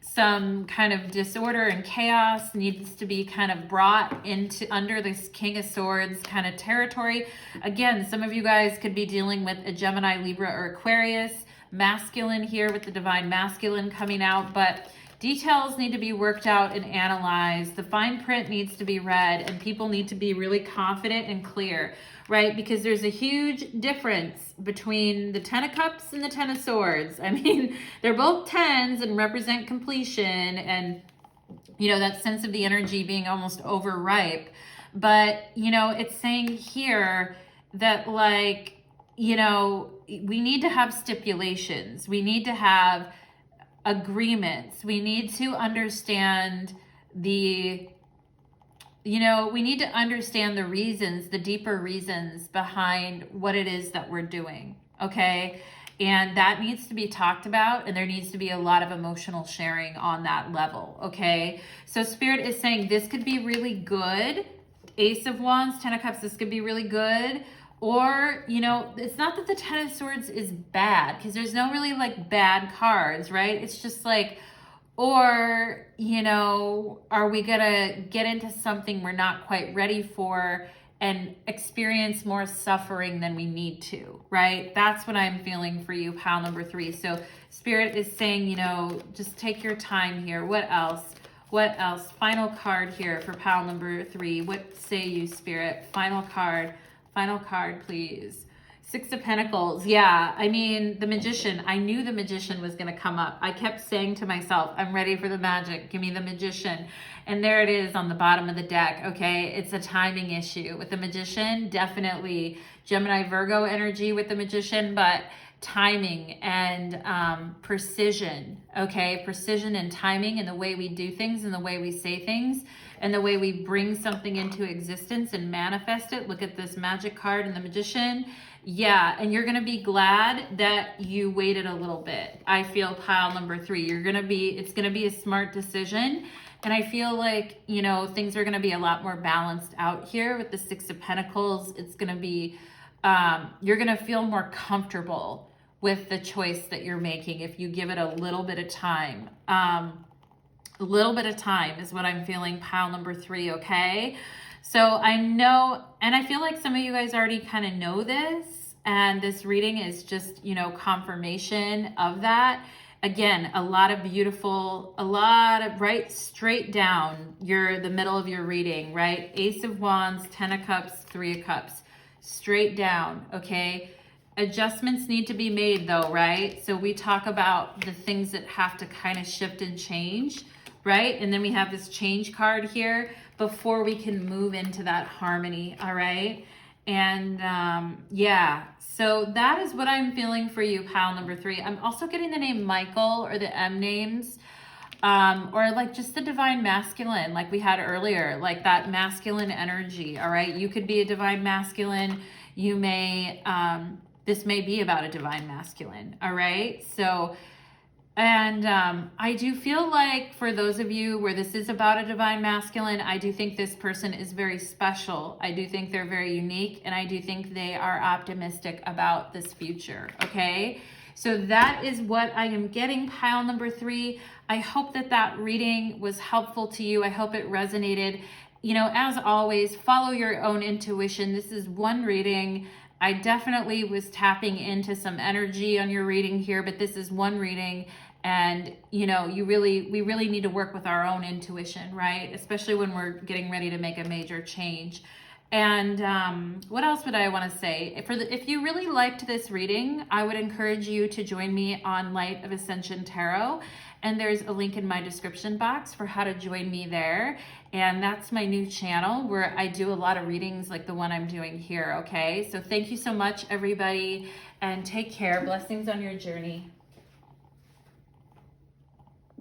Some kind of disorder and chaos needs to be kind of brought into under this King of Swords kind of territory. Again, some of you guys could be dealing with a Gemini, Libra, or Aquarius. Masculine here with the Divine Masculine coming out, but details need to be worked out and analyzed. The fine print needs to be read, and people need to be really confident and clear, right? Because there's a huge difference between the 10 of Cups and the 10 of Swords. I mean, they're both 10s and represent completion and, you know, that sense of the energy being almost overripe. But, you know, it's saying here that, like, you know, we need to have stipulations. We need to have agreements. We need to understand we need to understand the reasons, the deeper reasons behind what it is that we're doing, okay? And that needs to be talked about, and there needs to be a lot of emotional sharing on that level, okay? So Spirit is saying this could be really good. Ace of Wands, 10 of Cups, this could be really good. Or, you know, it's not that the 10 of Swords is bad, because there's no really like bad cards, right? It's just like, Or, you know, are we gonna get into something we're not quite ready for and experience more suffering than we need to, right? That's what I'm feeling for you, pile number 3. So Spirit is saying, you know, just take your time here. What else? What else? Final card here for pile number 3. What say you, Spirit? Final card, please. 6 of Pentacles. Yeah, I mean, the Magician. I knew the Magician was going to come up. I kept saying to myself, I'm ready for the magic. Give me the Magician. And there it is on the bottom of the deck, okay? It's a timing issue. With the Magician, definitely Gemini, Virgo energy with the Magician, but timing and precision, okay? Precision and timing and the way we do things and the way we say things and the way we bring something into existence and manifest it. Look at this magic card and the Magician. Yeah, and you're gonna be glad that you waited a little bit. I feel pile number 3. It's gonna be a smart decision. And I feel like, you know, things are gonna be a lot more balanced out here with the 6 of Pentacles. It's gonna be, you're gonna feel more comfortable with the choice that you're making if you give it a little bit of time. A little bit of time is what I'm feeling, pile number 3, okay? So I know, and I feel like some of you guys already kind of know this, and this reading is just, you know, confirmation of that. Again, a lot of beautiful, right, straight down, the middle of your reading, right? Ace of Wands, 10 of Cups, 3 of Cups, straight down, okay? Adjustments need to be made though, right? So we talk about the things that have to kind of shift and change, right? And then we have this change card here before we can move into that harmony, all right? And yeah, so that is what I'm feeling for you, pile number 3. I'm also getting the name Michael or the M names, or like just the divine masculine, like we had earlier, like that masculine energy, all right? You could be a divine masculine. You may, this may be about a divine masculine, all right? So, and I do feel like for those of you where this is about a divine masculine, I do think this person is very special. I do think they're very unique, and I do think they are optimistic about this future, okay? So that is what I am getting, pile number 3. I hope that that reading was helpful to you. I hope it resonated. You know, as always, follow your own intuition. This is one reading. I definitely was tapping into some energy on your reading here, but this is one reading. And, you know, we really need to work with our own intuition, right? Especially when we're getting ready to make a major change. And what else would I want to say? If you really liked this reading, I would encourage you to join me on Light of Ascension Tarot. And there's a link in my description box for how to join me there. And that's my new channel where I do a lot of readings like the one I'm doing here, okay? So thank you so much, everybody, and take care. Blessings on your journey.